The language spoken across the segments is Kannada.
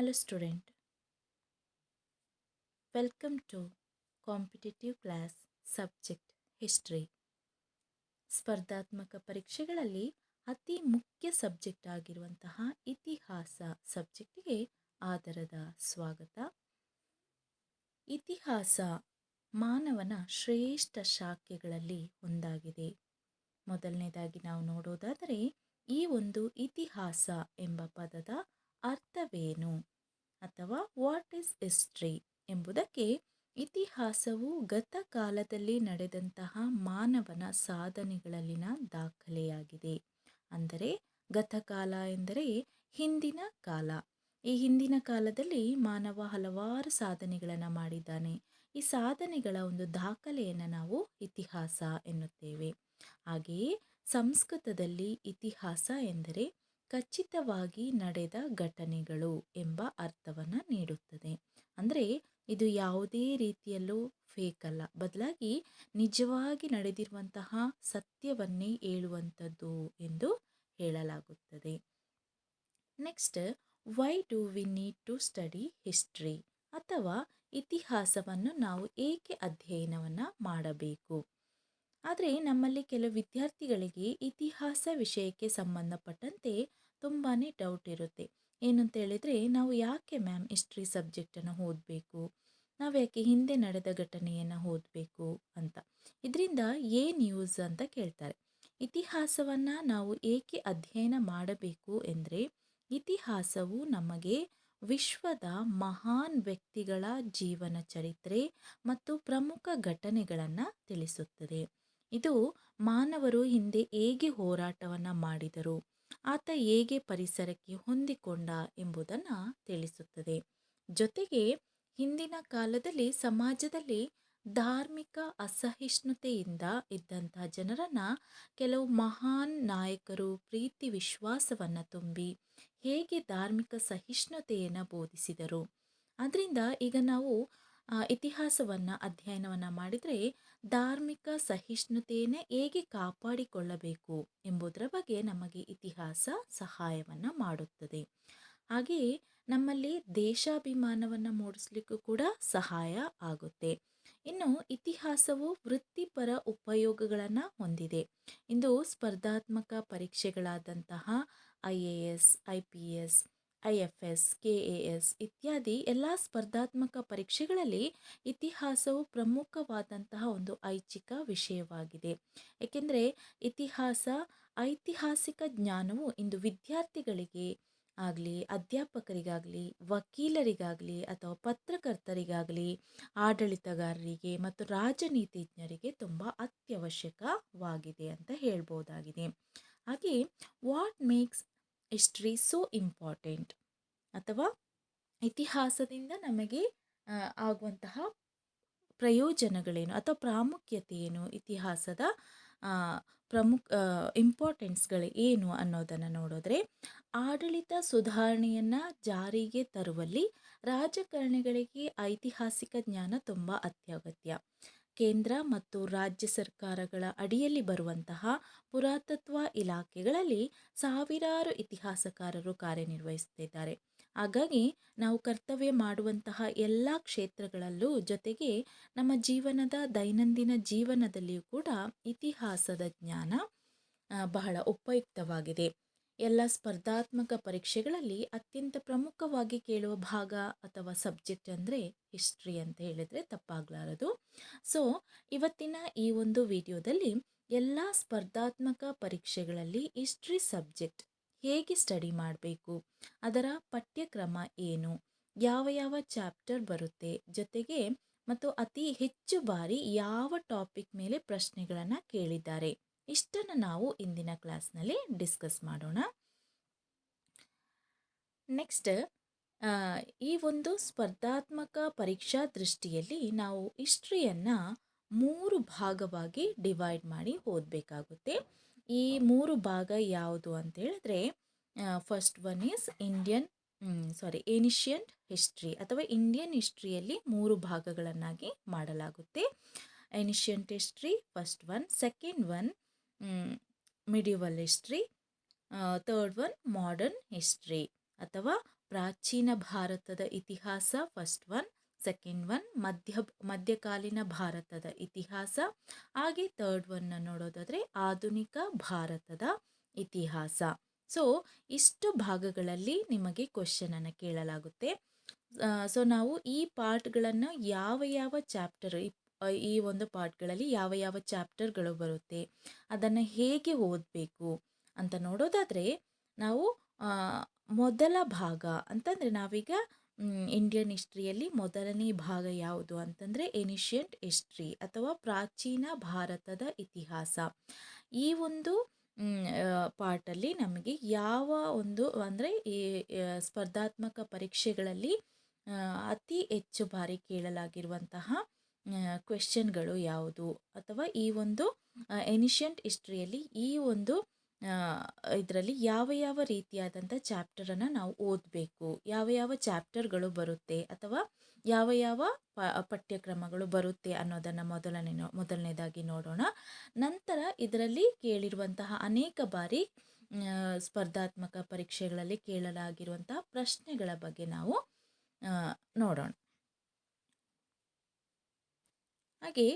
Hello student, welcome to competitive class subject history. ಸ್ಪರ್ಧಾತ್ಮಕ ಪರೀಕ್ಷೆಗಳಲ್ಲಿ ಅತಿ ಮುಖ್ಯ ಸಬ್ಜೆಕ್ಟ್ ಆಗಿರುವಂತಹ ಇತಿಹಾಸ ಸಬ್ಜೆಕ್ಟಿಗೆ ಆದರದ ಸ್ವಾಗತ. ಇತಿಹಾಸ ಮಾನವನ ಶ್ರೇಷ್ಠ ಶಾಖೆಗಳಲ್ಲಿ ಒಂದಾಗಿದೆ. ಮೊದಲನೇದಾಗಿ ನಾವು ನೋಡೋದಾದರೆ ಈ ಒಂದು ಇತಿಹಾಸ ಎಂಬ ಪದದ ಅರ್ಥವೇನು ಅಥವಾ ವಾಟ್ ಈಸ್ ಹಿಸ್ಟ್ರಿ ಎಂಬುದಕ್ಕೆ ಇತಿಹಾಸವು ಗತಕಾಲದಲ್ಲಿ ನಡೆದಂತಹ ಮಾನವನ ಸಾಧನೆಗಳಲ್ಲಿನ ದಾಖಲೆಯಾಗಿದೆ. ಅಂದರೆ ಗತಕಾಲ ಎಂದರೆ ಹಿಂದಿನ ಕಾಲ. ಈ ಹಿಂದಿನ ಕಾಲದಲ್ಲಿ ಮಾನವ ಹಲವಾರು ಸಾಧನೆಗಳನ್ನು ಮಾಡಿದ್ದಾನೆ. ಈ ಸಾಧನೆಗಳ ಒಂದು ದಾಖಲೆಯನ್ನು ನಾವು ಇತಿಹಾಸ ಎನ್ನುತ್ತೇವೆ. ಹಾಗೆಯೇ ಸಂಸ್ಕೃತದಲ್ಲಿ ಇತಿಹಾಸ ಎಂದರೆ ಖಚಿತವಾಗಿ ನಡೆದ ಘಟನೆಗಳು ಎಂಬ ಅರ್ಥವನ್ನು ನೀಡುತ್ತದೆ. ಅಂದರೆ ಇದು ಯಾವುದೇ ರೀತಿಯಲ್ಲೂ ಫೇಕ್ ಅಲ್ಲ, ಬದಲಾಗಿ ನಿಜವಾಗಿ ನಡೆದಿರುವಂತಹ ಸತ್ಯವನ್ನೇ ಹೇಳುವಂಥದ್ದು ಎಂದು ಹೇಳಲಾಗುತ್ತದೆ. Next, why do we need to study history ಅಥವಾ ಇತಿಹಾಸವನ್ನು ನಾವು ಏಕೆ ಅಧ್ಯಯನವನ್ನು ಮಾಡಬೇಕು? ಆದರೆ ನಮ್ಮಲ್ಲಿ ಕೆಲವು ವಿದ್ಯಾರ್ಥಿಗಳಿಗೆ ಇತಿಹಾಸ ವಿಷಯಕ್ಕೆ ಸಂಬಂಧಪಟ್ಟಂತೆ ತುಂಬಾ ಡೌಟ್ ಇರುತ್ತೆ. ಏನಂತ ಹೇಳಿದರೆ, ನಾವು ಯಾಕೆ ಮ್ಯಾಮ್ ಹಿಸ್ಟ್ರಿ ಸಬ್ಜೆಕ್ಟನ್ನು ಓದಬೇಕು, ನಾವು ಯಾಕೆ ಹಿಂದೆ ನಡೆದ ಘಟನೆಯನ್ನು ಓದಬೇಕು ಅಂತ. ಇದರಿಂದ ಏನು ಯೂಸ್ ಅಂತ ಕೇಳ್ತಾರೆ. ಇತಿಹಾಸವನ್ನು ನಾವು ಏಕೆ ಅಧ್ಯಯನ ಮಾಡಬೇಕು ಎಂದರೆ, ಇತಿಹಾಸವು ನಮಗೆ ವಿಶ್ವದ ಮಹಾನ್ ವ್ಯಕ್ತಿಗಳ ಜೀವನ ಚರಿತ್ರೆ ಮತ್ತು ಪ್ರಮುಖ ಘಟನೆಗಳನ್ನು ತಿಳಿಸುತ್ತದೆ. ಇದು ಮಾನವರು ಹಿಂದೆ ಹೇಗೆ ಹೋರಾಟವನ್ನು ಮಾಡಿದರು, ಆತ ಹೇಗೆ ಪರಿಸರಕ್ಕೆ ಹೊಂದಿಕೊಂಡ ಎಂಬುದನ್ನು ತಿಳಿಸುತ್ತದೆ. ಜೊತೆಗೆ ಹಿಂದಿನ ಕಾಲದಲ್ಲಿ ಸಮಾಜದಲ್ಲಿ ಧಾರ್ಮಿಕ ಅಸಹಿಷ್ಣುತೆಯಿಂದ ಇದ್ದಂತಹ ಜನರನ್ನು ಕೆಲವು ಮಹಾನ್ ನಾಯಕರು ಪ್ರೀತಿ ವಿಶ್ವಾಸವನ್ನು ತುಂಬಿ ಹೇಗೆ ಧಾರ್ಮಿಕ ಸಹಿಷ್ಣುತೆಯನ್ನು ಬೋಧಿಸಿದರು. ಅದರಿಂದ ಈಗ ನಾವು ಇತಿಹಾಸವನ್ನು ಅಧ್ಯಯನವನ್ನು ಮಾಡಿದರೆ ಧಾರ್ಮಿಕ ಸಹಿಷ್ಣುತೆಯನ್ನು ಹೇಗೆ ಕಾಪಾಡಿಕೊಳ್ಳಬೇಕು ಎಂಬುದರ ಬಗ್ಗೆ ನಮಗೆ ಇತಿಹಾಸ ಸಹಾಯವನ್ನು ಮಾಡುತ್ತದೆ. ಹಾಗೆಯೇ ನಮ್ಮಲ್ಲಿ ದೇಶಾಭಿಮಾನವನ್ನು ಮೂಡಿಸಲಿಕ್ಕೂ ಕೂಡ ಸಹಾಯ ಆಗುತ್ತೆ. ಇನ್ನು ಇತಿಹಾಸವು ವೃತ್ತಿಪರ ಉಪಯೋಗಗಳನ್ನು ಹೊಂದಿದೆ. ಇಂದು ಸ್ಪರ್ಧಾತ್ಮಕ ಪರೀಕ್ಷೆಗಳಾದಂತಹ IAS, IPS, IFS, KAS ಇತ್ಯಾದಿ ಎಲ್ಲ ಸ್ಪರ್ಧಾತ್ಮಕ ಪರೀಕ್ಷೆಗಳಲ್ಲಿ ಇತಿಹಾಸವು ಪ್ರಮುಖವಾದಂತಹ ಒಂದು ಐಚ್ಛಿಕ ವಿಷಯವಾಗಿದೆ. ಏಕೆಂದರೆ ಐತಿಹಾಸಿಕ ಜ್ಞಾನವು ಇಂದು ವಿದ್ಯಾರ್ಥಿಗಳಿಗೆ ಆಗಲಿ, ಅಧ್ಯಾಪಕರಿಗಾಗಲಿ, ವಕೀಲರಿಗಾಗಲಿ ಅಥವಾ ಪತ್ರಕರ್ತರಿಗಾಗಲಿ, ಆಡಳಿತಗಾರರಿಗೆ ಮತ್ತು ರಾಜನೀತಿಜ್ಞರಿಗೆ ತುಂಬ ಅತ್ಯವಶ್ಯಕವಾಗಿದೆ ಅಂತ ಹೇಳ್ಬೋದಾಗಿದೆ. ಹಾಗೆ what makes history so important ಅಥವಾ ಇತಿಹಾಸದಿಂದ ನಮಗೆ ಆಗುವಂತಹ ಪ್ರಯೋಜನಗಳೇನು ಅಥವಾ ಪ್ರಾಮುಖ್ಯತೆ ಏನು, ಇತಿಹಾಸದ ಪ್ರಮುಖ ಇಂಪಾರ್ಟೆನ್ಸ್ಗಳು ಏನು ಅನ್ನೋದನ್ನು ನೋಡಿದ್ರೆ, ಆಡಳಿತ ಸುಧಾರಣೆಯನ್ನು ಜಾರಿಗೆ ತರುವಲ್ಲಿ ರಾಜಕಾರಣಿಗಳಿಗೆ ಐತಿಹಾಸಿಕ ಜ್ಞಾನ ತುಂಬ ಅತ್ಯಗತ್ಯ. ಕೇಂದ್ರ ಮತ್ತು ರಾಜ್ಯ ಸರ್ಕಾರಗಳ ಅಡಿಯಲ್ಲಿ ಬರುವಂತಹ ಪುರಾತತ್ವ ಇಲಾಖೆಗಳಲ್ಲಿ ಸಾವಿರಾರು ಇತಿಹಾಸಕಾರರು ಕಾರ್ಯನಿರ್ವಹಿಸುತ್ತಿದ್ದಾರೆ. ಹಾಗಾಗಿ ನಾವು ಕರ್ತವ್ಯ ಮಾಡುವಂತಹ ಎಲ್ಲ ಕ್ಷೇತ್ರಗಳಲ್ಲೂ, ಜೊತೆಗೆ ನಮ್ಮ ದೈನಂದಿನ ಜೀವನದಲ್ಲಿಯೂ ಕೂಡ ಇತಿಹಾಸದ ಜ್ಞಾನ ಬಹಳ ಉಪಯುಕ್ತವಾಗಿದೆ. ಎಲ್ಲ ಸ್ಪರ್ಧಾತ್ಮಕ ಪರೀಕ್ಷೆಗಳಲ್ಲಿ ಅತ್ಯಂತ ಪ್ರಮುಖವಾಗಿ ಕೇಳುವ ಭಾಗ ಅಥವಾ ಸಬ್ಜೆಕ್ಟ್ ಅಂದರೆ ಹಿಸ್ಟ್ರಿ ಅಂತ ಹೇಳಿದರೆ ತಪ್ಪಾಗಲಾರದು. ಸೊ ಇವತ್ತಿನ ಈ ಒಂದು ವಿಡಿಯೋದಲ್ಲಿ ಎಲ್ಲ ಸ್ಪರ್ಧಾತ್ಮಕ ಪರೀಕ್ಷೆಗಳಲ್ಲಿ ಹಿಸ್ಟ್ರಿ ಸಬ್ಜೆಕ್ಟ್ ಹೇಗೆ ಸ್ಟಡಿ ಮಾಡಬೇಕು, ಅದರ ಪಠ್ಯಕ್ರಮ ಏನು, ಯಾವ ಯಾವ ಚಾಪ್ಟರ್ ಬರುತ್ತೆ, ಜೊತೆಗೆ ಮತ್ತು ಅತಿ ಹೆಚ್ಚು ಬಾರಿ ಯಾವ ಟಾಪಿಕ್ ಮೇಲೆ ಪ್ರಶ್ನೆಗಳನ್ನು ಕೇಳಿದ್ದಾರೆ, ಇಷ್ಟನ್ನು ನಾವು ಇಂದಿನ ಕ್ಲಾಸ್ನಲ್ಲಿ ಡಿಸ್ಕಸ್ ಮಾಡೋಣ. ನೆಕ್ಸ್ಟ್, ಈ ಒಂದು ಸ್ಪರ್ಧಾತ್ಮಕ ಪರೀಕ್ಷಾ ದೃಷ್ಟಿಯಲ್ಲಿ ನಾವು ಹಿಸ್ಟ್ರಿಯನ್ನು 3 ಭಾಗವಾಗಿ ಡಿವೈಡ್ ಮಾಡಿ ಓದಬೇಕಾಗುತ್ತೆ. ಈ 3 ಭಾಗ ಯಾವುದು ಅಂತ ಹೇಳಿದ್ರೆ, first one is ancient history ಅಥವಾ ಇಂಡಿಯನ್ ಹಿಸ್ಟ್ರಿಯಲ್ಲಿ 3 ಭಾಗಗಳನ್ನಾಗಿ ಮಾಡಲಾಗುತ್ತೆ. Ancient history first one, second one medieval history, third one modern history ಅಥವಾ ಪ್ರಾಚೀನ ಭಾರತದ ಇತಿಹಾಸ ಫಸ್ಟ್ ಒನ್, ಸೆಕೆಂಡ್ ಒನ್ ಮಧ್ಯಕಾಲೀನ ಭಾರತದ ಇತಿಹಾಸ, ಹಾಗೆ ಥರ್ಡ್ ಒನ್ನ ನೋಡೋದಾದರೆ ಆಧುನಿಕ ಭಾರತದ ಇತಿಹಾಸ. ಸೊ ಇಷ್ಟು ಭಾಗಗಳಲ್ಲಿ ನಿಮಗೆ ಕ್ವೆಶ್ಚನನ್ನು ಕೇಳಲಾಗುತ್ತೆ. ಸೊ ನಾವು ಈ ಪಾರ್ಟ್ಗಳನ್ನು ಯಾವ ಯಾವ ಚಾಪ್ಟರ್, ಈ ಒಂದು ಪಾರ್ಟ್ಗಳಲ್ಲಿ ಯಾವ ಯಾವ ಚಾಪ್ಟರ್ಗಳು ಬರುತ್ತೆ, ಅದನ್ನು ಹೇಗೆ ಓದಬೇಕು ಅಂತ ನೋಡೋದಾದರೆ, ನಾವು ಮೊದಲ ಭಾಗ ಅಂತಂದರೆ ನಾವೀಗ ಇಂಡಿಯನ್ ಹಿಸ್ಟ್ರಿಯಲ್ಲಿ ಮೊದಲನೇ ಭಾಗ ಯಾವುದು ಅಂತಂದರೆ ಏನ್ಷಿಯಂಟ್ ಹಿಸ್ಟ್ರಿ ಅಥವಾ ಪ್ರಾಚೀನ ಭಾರತದ ಇತಿಹಾಸ. ಈ ಒಂದು ಪಾರ್ಟಲ್ಲಿ ನಮಗೆ ಯಾವ ಒಂದು ಅಂದರೆ ಈ ಸ್ಪರ್ಧಾತ್ಮಕ ಪರೀಕ್ಷೆಗಳಲ್ಲಿ ಅತಿ ಹೆಚ್ಚು ಬಾರಿ ಕೇಳಲಾಗಿರುವಂತಹ ಕ್ವೆಶ್ಚನ್ಗಳು ಯಾವುದು, ಅಥವಾ ಈ ಒಂದು ಏನ್ಷಿಯಂಟ್ ಹಿಸ್ಟ್ರಿಯಲ್ಲಿ ಈ ಒಂದು ಇದರಲ್ಲಿ ಯಾವ ಯಾವ ರೀತಿಯಾದಂಥ ಚಾಪ್ಟರನ್ನು ನಾವು ಓದಬೇಕು, ಯಾವ ಯಾವ ಚಾಪ್ಟರ್ಗಳು ಬರುತ್ತೆ ಅಥವಾ ಯಾವ ಯಾವ ಪಠ್ಯಕ್ರಮಗಳು ಬರುತ್ತೆ ಅನ್ನೋದನ್ನು ಮೊದಲನೇದಾಗಿ ನೋಡೋಣ. ನಂತರ ಇದರಲ್ಲಿ ಕೇಳಿರುವಂತಹ ಅನೇಕ ಬಾರಿ ಸ್ಪರ್ಧಾತ್ಮಕ ಪರೀಕ್ಷೆಗಳಲ್ಲಿ ಕೇಳಲಾಗಿರುವಂತಹ ಪ್ರಶ್ನೆಗಳ ಬಗ್ಗೆ ನಾವು ನೋಡೋಣ. ಹಾಗೆ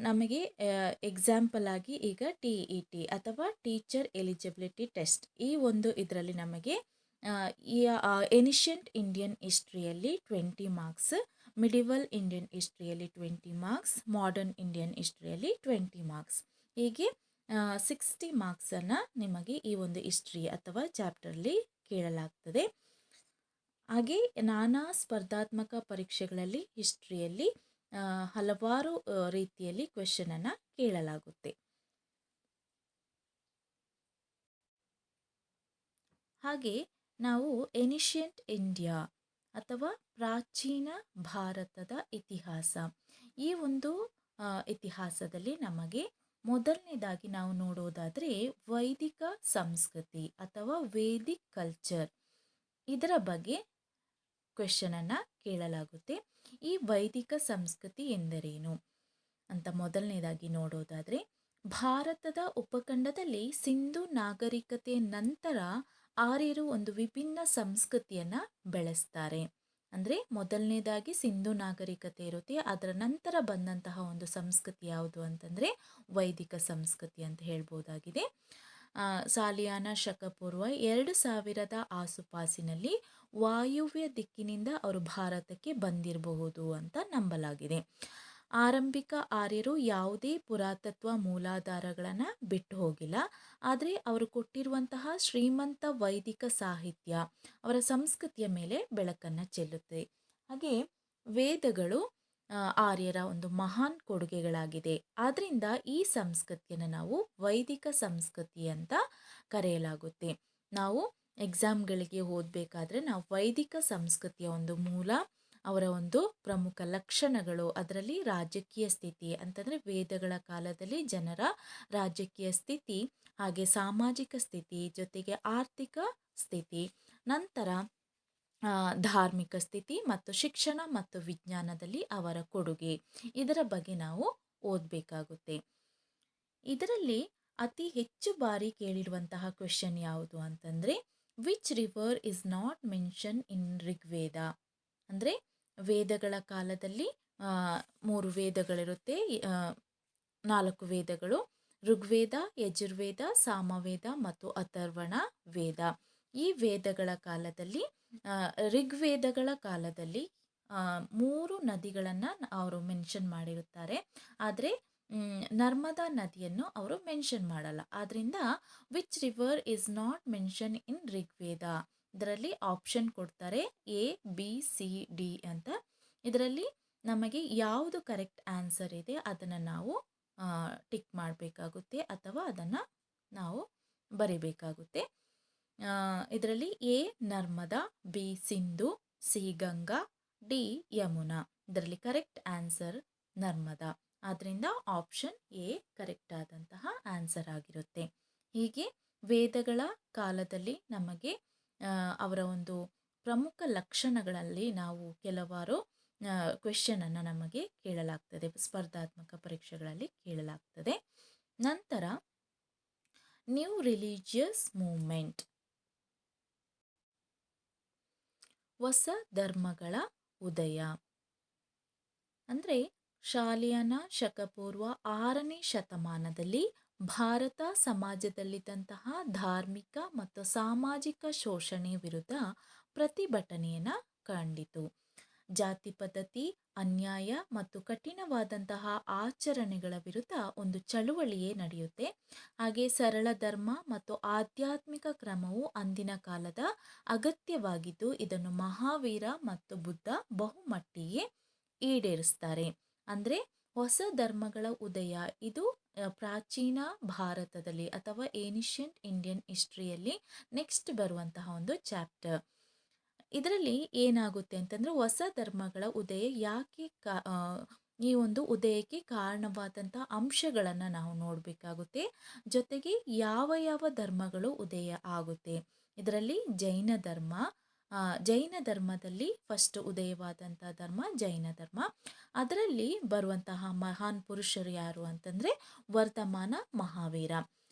ನಮಗೆ ಎಕ್ಸಾಂಪಲ್ ಆಗಿ ಈಗ TET ಅಥವಾ ಟೀಚರ್ ಎಲಿಜಿಬಿಲಿಟಿ ಟೆಸ್ಟ್, ಈ ಒಂದು ಇದರಲ್ಲಿ ನಮಗೆ ಏನ್ಷಿಯಂಟ್ ಇಂಡಿಯನ್ ಹಿಸ್ಟ್ರಿಯಲ್ಲಿ 20 ಮಾರ್ಕ್ಸ್, ಮಿಡಿವಲ್ ಇಂಡಿಯನ್ ಹಿಸ್ಟ್ರಿಯಲ್ಲಿ 20 ಮಾರ್ಕ್ಸ್, ಮಾಡರ್ನ್ ಇಂಡಿಯನ್ ಹಿಸ್ಟ್ರಿಯಲ್ಲಿ 20 ಮಾರ್ಕ್ಸ್, ಹೀಗೆ 60 ಮಾರ್ಕ್ಸನ್ನು ನಿಮಗೆ ಈ ಒಂದು ಹಿಸ್ಟ್ರಿ ಅಥವಾ ಚಾಪ್ಟರ್ಲಿ ಕೇಳಲಾಗ್ತದೆ. ಹಾಗೆ ನಾನಾ ಸ್ಪರ್ಧಾತ್ಮಕ ಪರೀಕ್ಷೆಗಳಲ್ಲಿ ಹಿಸ್ಟ್ರಿಯಲ್ಲಿ ಹಲವಾರು ರೀತಿಯಲ್ಲಿ ಕ್ವೆಶ್ಚನನ್ನು ಕೇಳಲಾಗುತ್ತೆ. ಹಾಗೆ ನಾವು ಏನ್ಷಿಯಂಟ್ ಇಂಡಿಯಾ ಅಥವಾ ಪ್ರಾಚೀನ ಭಾರತದ ಇತಿಹಾಸ, ಈ ಒಂದು ಇತಿಹಾಸದಲ್ಲಿ ನಮಗೆ ಮೊದಲನೇದಾಗಿ ನಾವು ನೋಡೋದಾದರೆ ವೈದಿಕ ಸಂಸ್ಕೃತಿ ಅಥವಾ ವೇದಿಕ್ ಕಲ್ಚರ್, ಇದರ ಬಗ್ಗೆ ಕ್ವೆಶ್ಚನನ್ನು ಕೇಳಲಾಗುತ್ತೆ. ಈ ವೈದಿಕ ಸಂಸ್ಕೃತಿ ಎಂದರೇನು ಅಂತ ಮೊದಲನೇದಾಗಿ ನೋಡೋದಾದರೆ, ಭಾರತದ ಉಪಖಂಡದಲ್ಲಿ ಸಿಂಧು ನಾಗರಿಕತೆ ನಂತರ ಆರ್ಯರು ಒಂದು ವಿಭಿನ್ನ ಸಂಸ್ಕೃತಿಯನ್ನು ಬೆಳೆಸ್ತಾರೆ. ಅಂದರೆ ಮೊದಲನೇದಾಗಿ ಸಿಂಧು ನಾಗರಿಕತೆ ಇರುತ್ತೆ, ಅದರ ನಂತರ ಬಂದಂತಹ ಒಂದು ಸಂಸ್ಕೃತಿ ಯಾವುದು ಅಂತಂದರೆ ವೈದಿಕ ಸಂಸ್ಕೃತಿ ಅಂತ ಹೇಳ್ಬೋದಾಗಿದೆ. ಸಾಲಿಯಾನ ಶಕಪೂರ್ವ 2000 ಆಸುಪಾಸಿನಲ್ಲಿ ವಾಯುವ್ಯ ದಿಕ್ಕಿನಿಂದ ಅವರು ಭಾರತಕ್ಕೆ ಬಂದಿರಬಹುದು ಅಂತ ನಂಬಲಾಗಿದೆ. ಆರಂಭಿಕ ಆರ್ಯರು ಯಾವುದೇ ಪುರಾತತ್ವ ಮೂಲಾಧಾರಗಳನ್ನು ಬಿಟ್ಟು ಹೋಗಿಲ್ಲ, ಆದರೆ ಅವರು ಕೊಟ್ಟಿರುವಂತಹ ಶ್ರೀಮಂತ ವೈದಿಕ ಸಾಹಿತ್ಯ ಅವರ ಸಂಸ್ಕೃತಿಯ ಮೇಲೆ ಬೆಳಕನ್ನು ಚೆಲ್ಲುತ್ತೆ. ಹಾಗೆ ವೇದಗಳು ಆರ್ಯರ ಒಂದು ಮಹಾನ್ ಕೊಡುಗೆಗಳಾಗಿದೆ. ಆದ್ದರಿಂದ ಈ ಸಂಸ್ಕೃತಿಯನ್ನು ನಾವು ವೈದಿಕ ಸಂಸ್ಕೃತಿ ಅಂತ ಕರೆಯಲಾಗುತ್ತೆ. ನಾವು ಎಕ್ಸಾಮ್ಗಳಿಗೆ ಓದಬೇಕಾದ್ರೆ ನಾವು ವೈದಿಕ ಸಂಸ್ಕೃತಿಯ ಒಂದು ಮೂಲ, ಅವರ ಒಂದು ಪ್ರಮುಖ ಲಕ್ಷಣಗಳು, ಅದರಲ್ಲಿ ರಾಜಕೀಯ ಸ್ಥಿತಿ ಅಂತಂದರೆ ವೇದಗಳ ಕಾಲದಲ್ಲಿ ಜನರ ರಾಜಕೀಯ ಸ್ಥಿತಿ, ಹಾಗೆ ಸಾಮಾಜಿಕ ಸ್ಥಿತಿ, ಜೊತೆಗೆ ಆರ್ಥಿಕ ಸ್ಥಿತಿ, ನಂತರ ಧಾರ್ಮಿಕ ಸ್ಥಿತಿ ಮತ್ತು ಶಿಕ್ಷಣ ಮತ್ತು ವಿಜ್ಞಾನದಲ್ಲಿ ಅವರ ಕೊಡುಗೆ, ಇದರ ಬಗ್ಗೆ ನಾವು ಓದಬೇಕಾಗುತ್ತೆ. ಇದರಲ್ಲಿ ಅತಿ ಹೆಚ್ಚು ಬಾರಿ ಕೇಳಿರುವಂತಹ ಕ್ವೆಶ್ಚನ್ ಯಾವುದು ಅಂತಂದರೆ which river is not mention in Rigveda. ಅಂದರೆ ವೇದಗಳ ಕಾಲದಲ್ಲಿ 3 ವೇದಗಳಿರುತ್ತೆ, 4 ವೇದಗಳು: ಋಗ್ವೇದ, ಯಜುರ್ವೇದ, ಸಾಮವೇದ ಮತ್ತು ಅಥರ್ವಣ ವೇದ. ಈ ವೇದಗಳ ಕಾಲದಲ್ಲಿ ಋಗ್ವೇದಗಳ ಕಾಲದಲ್ಲಿ 3 ನದಿಗಳನ್ನು ಅವರು ಮೆನ್ಷನ್ ಮಾಡಿರುತ್ತಾರೆ, ಆದರೆ ನರ್ಮದಾ ನದಿಯನ್ನು ಅವರು ಮೆನ್ಷನ್ ಮಾಡಲ್ಲ. ಆದ್ದರಿಂದ which river is not mention in Rigveda, ಇದರಲ್ಲಿ ಆಪ್ಷನ್ ಕೊಡ್ತಾರೆ ABCD ಅಂತ. ಇದರಲ್ಲಿ ನಮಗೆ ಯಾವುದು ಕರೆಕ್ಟ್ ಆನ್ಸರ್ ಇದೆ ಅದನ್ನು ನಾವು ಟಿಕ್ ಮಾಡಬೇಕಾಗುತ್ತೆ ಅಥವಾ ಅದನ್ನು ನಾವು ಬರಿಬೇಕಾಗುತ್ತೆ. ಇದರಲ್ಲಿ A Narmada, B Sindhu, C Ganga, D Yamuna. ಇದರಲ್ಲಿ ಕರೆಕ್ಟ್ ಆನ್ಸರ್ ನರ್ಮದಾ, ಆದ್ದರಿಂದ ಆಪ್ಷನ್ A ಕರೆಕ್ಟ್ ಆದಂತಹ ಆನ್ಸರ್ ಆಗಿರುತ್ತೆ. ಹೀಗೆ ವೇದಗಳ ಕಾಲದಲ್ಲಿ ನಮಗೆ ಅವರ ಒಂದು ಪ್ರಮುಖ ಲಕ್ಷಣಗಳಲ್ಲಿ ನಾವು ಕೆಲವಾರು ಕ್ವೆಶ್ಚನನ್ನು ನಮಗೆ ಕೇಳಲಾಗ್ತದೆ, ಸ್ಪರ್ಧಾತ್ಮಕ ಪರೀಕ್ಷೆಗಳಲ್ಲಿ ಕೇಳಲಾಗ್ತದೆ. ನಂತರ ನ್ಯೂ ರಿಲಿಜಿಯಸ್ ಮೂವ್ಮೆಂಟ್. ಹೊಸ ಧರ್ಮಗಳ ಉದಯ ಅಂದರೆ ಶಾಲಿಯನ ಶಕಪೂರ್ವ 6ನೇ ಶತಮಾನದಲ್ಲಿ ಭಾರತ ಸಮಾಜದಲ್ಲಿದ್ದಂತಹ ಧಾರ್ಮಿಕ ಮತ್ತು ಸಾಮಾಜಿಕ ಶೋಷಣೆ ವಿರುದ್ಧ ಪ್ರತಿಭಟನೆಯನ್ನು ಕಂಡಿತು. ಜಾತಿ ಪದ್ಧತಿ, ಅನ್ಯಾಯ ಮತ್ತು ಕಠಿಣವಾದಂತಹ ಆಚರಣೆಗಳ ವಿರುದ್ಧ ಒಂದು ಚಳುವಳಿಯೇ ನಡೆಯುತ್ತೆ. ಹಾಗೆ ಸರಳ ಧರ್ಮ ಮತ್ತು ಆಧ್ಯಾತ್ಮಿಕ ಕ್ರಮವು ಅಂದಿನ ಕಾಲದ ಅಗತ್ಯವಾಗಿದ್ದು, ಇದನ್ನು ಮಹಾವೀರ ಮತ್ತು ಬುದ್ಧ ಬಹುಮಟ್ಟಿಗೆ ಈಡೇರಿಸ್ತಾರೆ. ಅಂದರೆ ಹೊಸ ಧರ್ಮಗಳ ಉದಯ ಇದು ಪ್ರಾಚೀನ ಭಾರತದಲ್ಲಿ ಅಥವಾ ಏನ್ಷಿಯಂಟ್ ಇಂಡಿಯನ್ ಹಿಸ್ಟ್ರಿಯಲ್ಲಿ ನೆಕ್ಸ್ಟ್ ಬರುವಂತಹ ಒಂದು ಚಾಪ್ಟರ್. ಇದರಲ್ಲಿ ಏನಾಗುತ್ತೆ ಅಂತಂದರೆ ಹೊಸ ಧರ್ಮಗಳ ಉದಯ ಯಾಕೆ ಈ ಒಂದು ಉದಯಕ್ಕೆ ಕಾರಣವಾದಂಥ ಅಂಶಗಳನ್ನು ನಾವು ನೋಡಬೇಕಾಗುತ್ತೆ. ಜೊತೆಗೆ ಯಾವ ಯಾವ ಧರ್ಮಗಳು ಉದಯ ಆಗುತ್ತೆ. ಇದರಲ್ಲಿ ಜೈನ ಧರ್ಮದಲ್ಲಿ ಫಸ್ಟ್ ಉದಯವಾದಂಥ ಧರ್ಮ ಜೈನ ಧರ್ಮ. ಅದರಲ್ಲಿ ಬರುವಂತಹ ಮಹಾನ್ ಪುರುಷರು ಯಾರು ಅಂತಂದರೆ ವರ್ಧಮಾನ ಮಹಾವೀರ.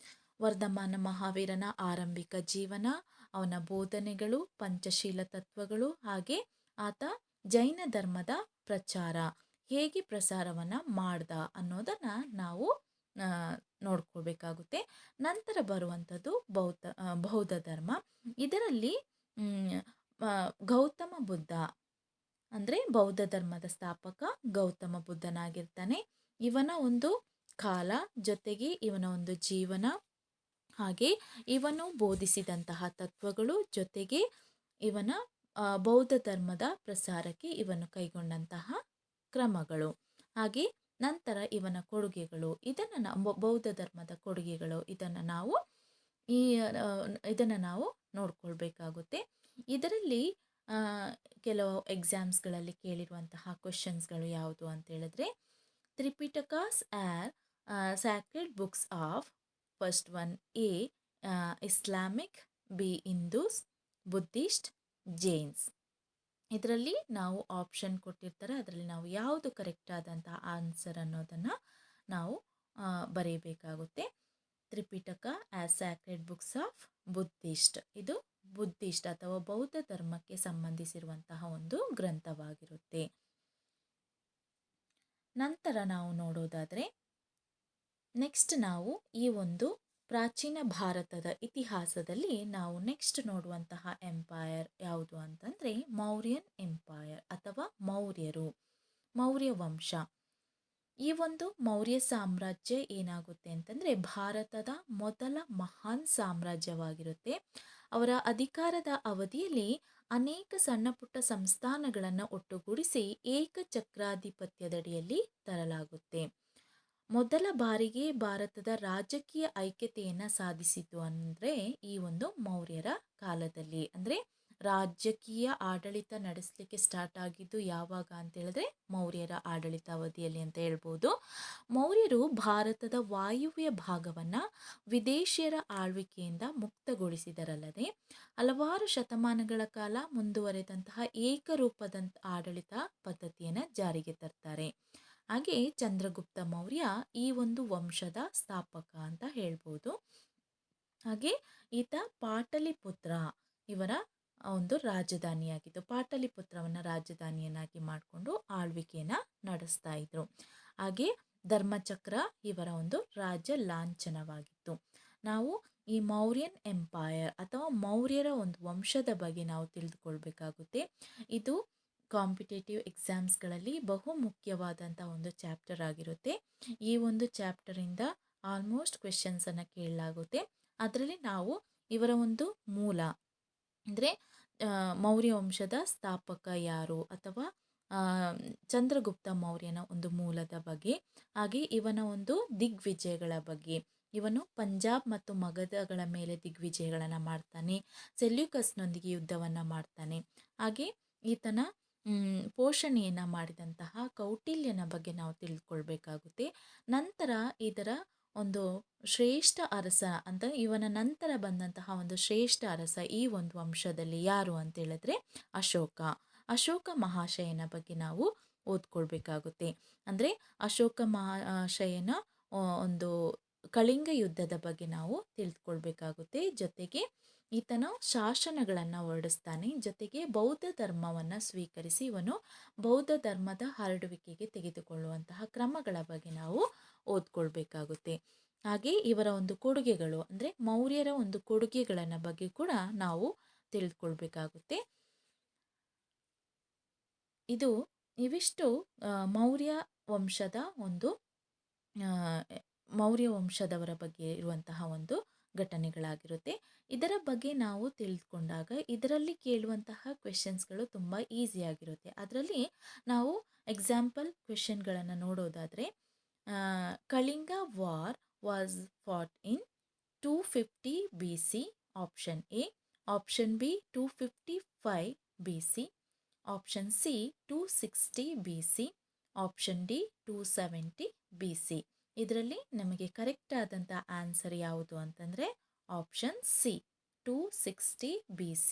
ವರ್ಧಮಾನ ಮಹಾವೀರನ ಆರಂಭಿಕ ಜೀವನ, ಅವನ ಬೋಧನೆಗಳು, ಪಂಚಶೀಲ ತತ್ವಗಳು, ಹಾಗೆ ಆತ ಜೈನ ಧರ್ಮದ ಪ್ರಚಾರ ಹೇಗೆ ಪ್ರಸಾರವನ್ನು ಮಾಡ್ದ ಅನ್ನೋದನ್ನು ನಾವು ನೋಡ್ಕೊಳ್ಬೇಕಾಗುತ್ತೆ. ನಂತರ ಬರುವಂಥದ್ದು ಬೌದ್ಧ ಧರ್ಮ. ಇದರಲ್ಲಿ ಗೌತಮ ಬುದ್ಧ ಅಂದರೆ ಬೌದ್ಧ ಧರ್ಮದ ಸ್ಥಾಪಕ ಗೌತಮ ಬುದ್ಧನಾಗಿರ್ತಾನೆ. ಇವನ ಒಂದು ಕಾಲ, ಜೊತೆಗೆ ಇವನ ಒಂದು ಜೀವನ, ಹಾಗೆ ಇವನು ಬೋಧಿಸಿದಂತಹ ತತ್ವಗಳು, ಜೊತೆಗೆ ಇವನ ಬೌದ್ಧ ಧರ್ಮದ ಪ್ರಸಾರಕ್ಕೆ ಇವನು ಕೈಗೊಂಡಂತಹ ಕ್ರಮಗಳು, ಹಾಗೆ ನಂತರ ಇವನ ಕೊಡುಗೆಗಳು, ಇದನ್ನು ಬೌದ್ಧ ಧರ್ಮದ ಕೊಡುಗೆಗಳು ಇದನ್ನು ನಾವು ನೋಡ್ಕೊಳ್ಬೇಕಾಗುತ್ತೆ. ಇದರಲ್ಲಿ ಕೆಲವು ಎಕ್ಸಾಮ್ಸ್ಗಳಲ್ಲಿ ಕೇಳಿರುವಂತಹ ಕ್ವೆಶನ್ಸ್ಗಳು ಯಾವುದು ಅಂತ ಹೇಳಿದ್ರೆ, Tripitakas are sacred books of first one A Islamic, B Hindus, Buddhist, Jains. ಇದರಲ್ಲಿ ನಾವು ಆಪ್ಷನ್ ಕೊಟ್ಟಿರ್ತಾರೆ, ಅದರಲ್ಲಿ ನಾವು ಯಾವುದು ಕರೆಕ್ಟ್ ಆದಂತಹ ಆನ್ಸರ್ ಅನ್ನೋದನ್ನು ನಾವು ಬರೀಬೇಕಾಗುತ್ತೆ. Tripitaka as sacred books of Buddhist, ಇದು ಬುದ್ಧಿಸ್ಟ್ ಅಥವಾ ಬೌದ್ಧ ಧರ್ಮಕ್ಕೆ ಸಂಬಂಧಿಸಿರುವಂತಹ ಒಂದು ಗ್ರಂಥವಾಗಿರುತ್ತೆ. ನಂತರ ನಾವು ನೋಡೋದಾದರೆ ನೆಕ್ಸ್ಟ್ ನಾವು ಈ ಒಂದು ಪ್ರಾಚೀನ ಭಾರತದ ಇತಿಹಾಸದಲ್ಲಿ ನಾವು ನೆಕ್ಸ್ಟ್ ನೋಡುವಂತಹ ಎಂಪೈರ್ ಯಾವುದು ಅಂತಂದರೆ ಮೌರ್ಯನ್ ಎಂಪೈರ್ ಅಥವಾ ಮೌರ್ಯ ವಂಶ. ಈ ಒಂದು ಮೌರ್ಯ ಸಾಮ್ರಾಜ್ಯ ಏನಾಗುತ್ತೆ ಅಂತಂದರೆ ಭಾರತದ ಮೊದಲ ಮಹಾನ್ ಸಾಮ್ರಾಜ್ಯವಾಗಿರುತ್ತೆ. ಅವರ ಅಧಿಕಾರದ ಅವಧಿಯಲ್ಲಿ ಅನೇಕ ಸಣ್ಣ ಪುಟ್ಟ ಸಂಸ್ಥಾನಗಳನ್ನು ಒಟ್ಟುಗೂಡಿಸಿ ಏಕಚಕ್ರಾಧಿಪತ್ಯದಡಿಯಲ್ಲಿ ತರಲಾಗುತ್ತೆ. ಮೊದಲ ಬಾರಿಗೆ ಭಾರತದ ರಾಜಕೀಯ ಐಕ್ಯತೆಯನ್ನು ಸಾಧಿಸಿತು ಅಂದರೆ ಈ ಒಂದು ಮೌರ್ಯರ ಕಾಲದಲ್ಲಿ. ಅಂದರೆ ರಾಜಕೀಯ ಆಡಳಿತ ನಡೆಸಲಿಕ್ಕೆ ಸ್ಟಾರ್ಟ್ ಆಗಿದ್ದು ಯಾವಾಗ ಅಂತ ಹೇಳಿದ್ರೆ ಮೌರ್ಯರ ಆಡಳಿತ ಅವಧಿಯಲ್ಲಿ ಅಂತ ಹೇಳ್ಬೋದು. ಮೌರ್ಯರು ಭಾರತದ ವಾಯುವ್ಯ ಭಾಗವನ್ನು ವಿದೇಶಿಯರ ಆಳ್ವಿಕೆಯಿಂದ ಮುಕ್ತಗೊಳಿಸಿದರಲ್ಲದೆ ಹಲವಾರು ಶತಮಾನಗಳ ಕಾಲ ಮುಂದುವರೆದಂತಹ ಏಕರೂಪದಂಥ ಆಡಳಿತ ಪದ್ಧತಿಯನ್ನು ಜಾರಿಗೆ ತರ್ತಾರೆ. ಹಾಗೆ ಚಂದ್ರಗುಪ್ತ ಮೌರ್ಯ ಈ ಒಂದು ವಂಶದ ಸ್ಥಾಪಕ ಅಂತ ಹೇಳ್ಬೋದು. ಹಾಗೆ ಈತ ಪಾಟಲಿಪುತ್ರ ಇವರ ಒಂದು ರಾಜಧಾನಿಯಾಗಿತ್ತು. ಪಾಟಲಿಪುತ್ರವನ್ನು ರಾಜಧಾನಿಯನ್ನಾಗಿ ಮಾಡಿಕೊಂಡು ಆಳ್ವಿಕೆಯನ್ನು ನಡೆಸ್ತಾ ಇದ್ರು. ಹಾಗೆ ಧರ್ಮಚಕ್ರ ಇವರ ಒಂದು ರಾಜ್ಯ ಲಾಂಛನವಾಗಿತ್ತು. ನಾವು ಈ ಮೌರ್ಯನ್ ಎಂಪೈರ್ ಅಥವಾ ಮೌರ್ಯರ ಒಂದು ವಂಶದ ಬಗ್ಗೆ ನಾವು ತಿಳಿದುಕೊಳ್ಬೇಕಾಗುತ್ತೆ. ಇದು ಕಾಂಪಿಟೇಟಿವ್ ಎಕ್ಸಾಮ್ಸ್ಗಳಲ್ಲಿ ಬಹು ಮುಖ್ಯವಾದಂಥ ಒಂದು ಚಾಪ್ಟರ್ ಆಗಿರುತ್ತೆ. ಈ ಒಂದು ಚಾಪ್ಟರಿಂದ ಆಲ್ಮೋಸ್ಟ್ ಕ್ವೆಶನ್ಸನ್ನು ಕೇಳಲಾಗುತ್ತೆ. ಅದರಲ್ಲಿ ನಾವು ಇವರ ಒಂದು ಮೂಲ ಅಂದರೆ ಮೌರ್ಯ ವಂಶದ ಸ್ಥಾಪಕ ಯಾರು ಅಥವಾ ಚಂದ್ರಗುಪ್ತ ಮೌರ್ಯನ ಒಂದು ಮೂಲದ ಬಗ್ಗೆ, ಹಾಗೆ ಇವನ ಒಂದು ದಿಗ್ವಿಜಯಗಳ ಬಗ್ಗೆ. ಇವನು ಪಂಜಾಬ್ ಮತ್ತು ಮಗಧಗಳ ಮೇಲೆ ದಿಗ್ವಿಜಯಗಳನ್ನು ಮಾಡ್ತಾನೆ, ಸೆಲ್ಯೂಕಸ್ನೊಂದಿಗೆ ಯುದ್ಧವನ್ನು ಮಾಡ್ತಾನೆ. ಹಾಗೆ ಈತನ ಪೋಷಣೆಯನ್ನು ಮಾಡಿದಂತಹ ಕೌಟಿಲ್ಯನ ಬಗ್ಗೆ ನಾವು ತಿಳ್ಕೊಳ್ಬೇಕಾಗುತ್ತೆ. ನಂತರ ಇದರ ಒಂದು ಶ್ರೇಷ್ಠ ಅರಸ ಅಂತ ಇವನ ನಂತರ ಬಂದಂತಹ ಒಂದು ಶ್ರೇಷ್ಠ ಅರಸ ಈ ಒಂದು ವಂಶದಲ್ಲಿ ಯಾರು ಅಂತ ಹೇಳಿದ್ರೆ ಅಶೋಕ ಮಹಾಶಯನ ಬಗ್ಗೆ ನಾವು ಓದ್ಕೊಳ್ಬೇಕಾಗುತ್ತೆ. ಅಂದರೆ ಅಶೋಕ ಮಹಾಶಯನ ಒಂದು ಕಳಿಂಗ ಯುದ್ಧದ ಬಗ್ಗೆ ನಾವು ತಿಳಿದುಕೊಳ್ಬೇಕಾಗುತ್ತೆ. ಜೊತೆಗೆ ಈತನು ಶಾಸನಗಳನ್ನು ಹೊರಡಿಸ್ತಾನೆ. ಜೊತೆಗೆ ಬೌದ್ಧ ಧರ್ಮವನ್ನು ಸ್ವೀಕರಿಸಿ ಇವನು ಬೌದ್ಧ ಧರ್ಮದ ಹರಡುವಿಕೆಗೆ ತೆಗೆದುಕೊಳ್ಳುವಂತಹ ಕ್ರಮಗಳ ಬಗ್ಗೆ ನಾವು ಓದ್ಕೊಳ್ಬೇಕಾಗುತ್ತೆ. ಹಾಗೆ ಇವರ ಒಂದು ಕೊಡುಗೆಗಳು ಅಂದರೆ ಮೌರ್ಯರ ಒಂದು ಕೊಡುಗೆಗಳನ್ನು ಬಗ್ಗೆ ಕೂಡ ನಾವು ತಿಳಿದುಕೊಳ್ಬೇಕಾಗುತ್ತೆ. ಇವಿಷ್ಟು ಮೌರ್ಯ ವಂಶದ ಒಂದು ಮೌರ್ಯ ವಂಶದವರ ಬಗ್ಗೆ ಇರುವಂತಹ ಒಂದು ಘಟನೆಗಳಾಗಿರುತ್ತೆ. ಇದರ ಬಗ್ಗೆ ನಾವು ತಿಳಿದುಕೊಂಡಾಗ ಇದರಲ್ಲಿ ಕೇಳುವಂತಹ ಕ್ವೆಶನ್ಸ್ಗಳು ತುಂಬ ಈಸಿಯಾಗಿರುತ್ತೆ. ಅದರಲ್ಲಿ ನಾವು ಎಕ್ಸಾಂಪಲ್ ಕ್ವೆಶನ್ಗಳನ್ನು ನೋಡೋದಾದರೆ, Kalinga war was Ghat in 250 BC, option A. Option B 255 BC, option C 260 BC, option D 270 BC. ಇದರಲ್ಲಿ ನಮಗೆ ಕರೆಕ್ಟ್ ಆದಂಥ ಆನ್ಸರ್ ಯಾವುದು ಅಂತಂದರೆ ಆಪ್ಷನ್ ಸಿ 260 BC.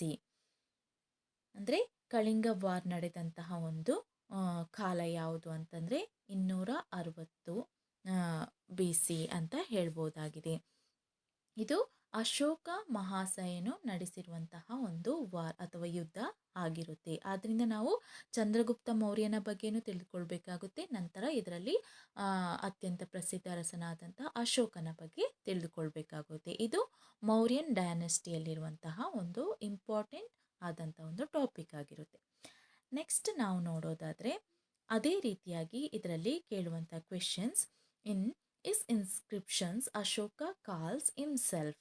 ಅಂದರೆ ಕಳಿಂಗ ವಾರ್ ನಡೆದಂತಹ ಒಂದು ಕಾಲ ಯಾವುದು ಅಂತಂದರೆ 260 BC ಅಂತ ಹೇಳ್ಬೋದಾಗಿದೆ. ಇದು ಅಶೋಕ ಮಹಾಸಯನು ನಡೆಸಿರುವಂತಹ ಒಂದು ವಾರ್ ಅಥವಾ ಯುದ್ಧ ಆಗಿರುತ್ತೆ. ಆದ್ದರಿಂದ ನಾವು ಚಂದ್ರಗುಪ್ತ ಮೌರ್ಯನ ಬಗ್ಗೆನೂ ತಿಳಿದುಕೊಳ್ಬೇಕಾಗುತ್ತೆ. ನಂತರ ಇದರಲ್ಲಿ ಅತ್ಯಂತ ಪ್ರಸಿದ್ಧ ಅರಸನಾದಂತಹ ಅಶೋಕನ ಬಗ್ಗೆ ತಿಳಿದುಕೊಳ್ಬೇಕಾಗುತ್ತೆ. ಇದು ಮೌರ್ಯನ್ ಡೈನೆಸ್ಟಿಯಲ್ಲಿರುವಂತಹ ಒಂದು ಇಂಪಾರ್ಟೆಂಟ್ ಆದಂಥ ಒಂದು ಟಾಪಿಕ್ ಆಗಿರುತ್ತೆ. ನೆಕ್ಸ್ಟ್ ನಾವು ನೋಡೋದಾದರೆ, ಅದೇ ರೀತಿಯಾಗಿ ಇದರಲ್ಲಿ ಕೇಳುವಂಥ questions in is inscriptions Ashoka calls himself.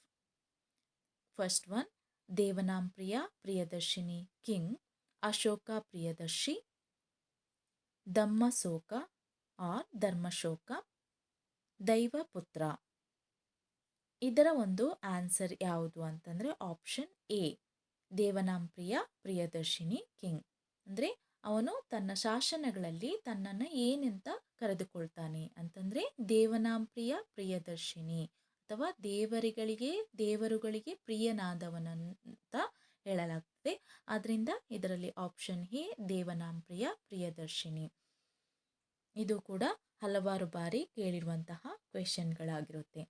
First one, Devanampriya Priyadarshini king, Ashoka Priyadarshi, Dhammashoka or Dharmashoka, Daivaputra. ಇದರ ಒಂದು ಆನ್ಸರ್ ಯಾವುದು ಅಂತಂದರೆ option A, Devanampriya Priyadarshini king. ಅಂದರೆ ಅವನು ತನ್ನ ಶಾಸನಗಳಲ್ಲಿ ತನ್ನನ್ನು ಏನಂತ ಕರೆದುಕೊಳ್ತಾನೆ ಅಂತಂದರೆ ದೇವನಾಂಪ್ರಿಯ ಪ್ರಿಯದರ್ಶಿನಿ ಅಥವಾ ದೇವರುಗಳಿಗೆ ಪ್ರಿಯನಾದವನಂತ ಹೇಳಲಾಗ್ತದೆ. ಆದ್ದರಿಂದ ಇದರಲ್ಲಿ ಆಪ್ಷನ್ ಎ, ದೇವನಾಂಪ್ರಿಯ ಪ್ರಿಯದರ್ಶಿನಿ. ಇದು ಕೂಡ ಹಲವಾರು ಬಾರಿ ಕೇಳಿರುವಂತಹ ಕ್ವೆಶನ್ಗಳಾಗಿರುತ್ತೆ.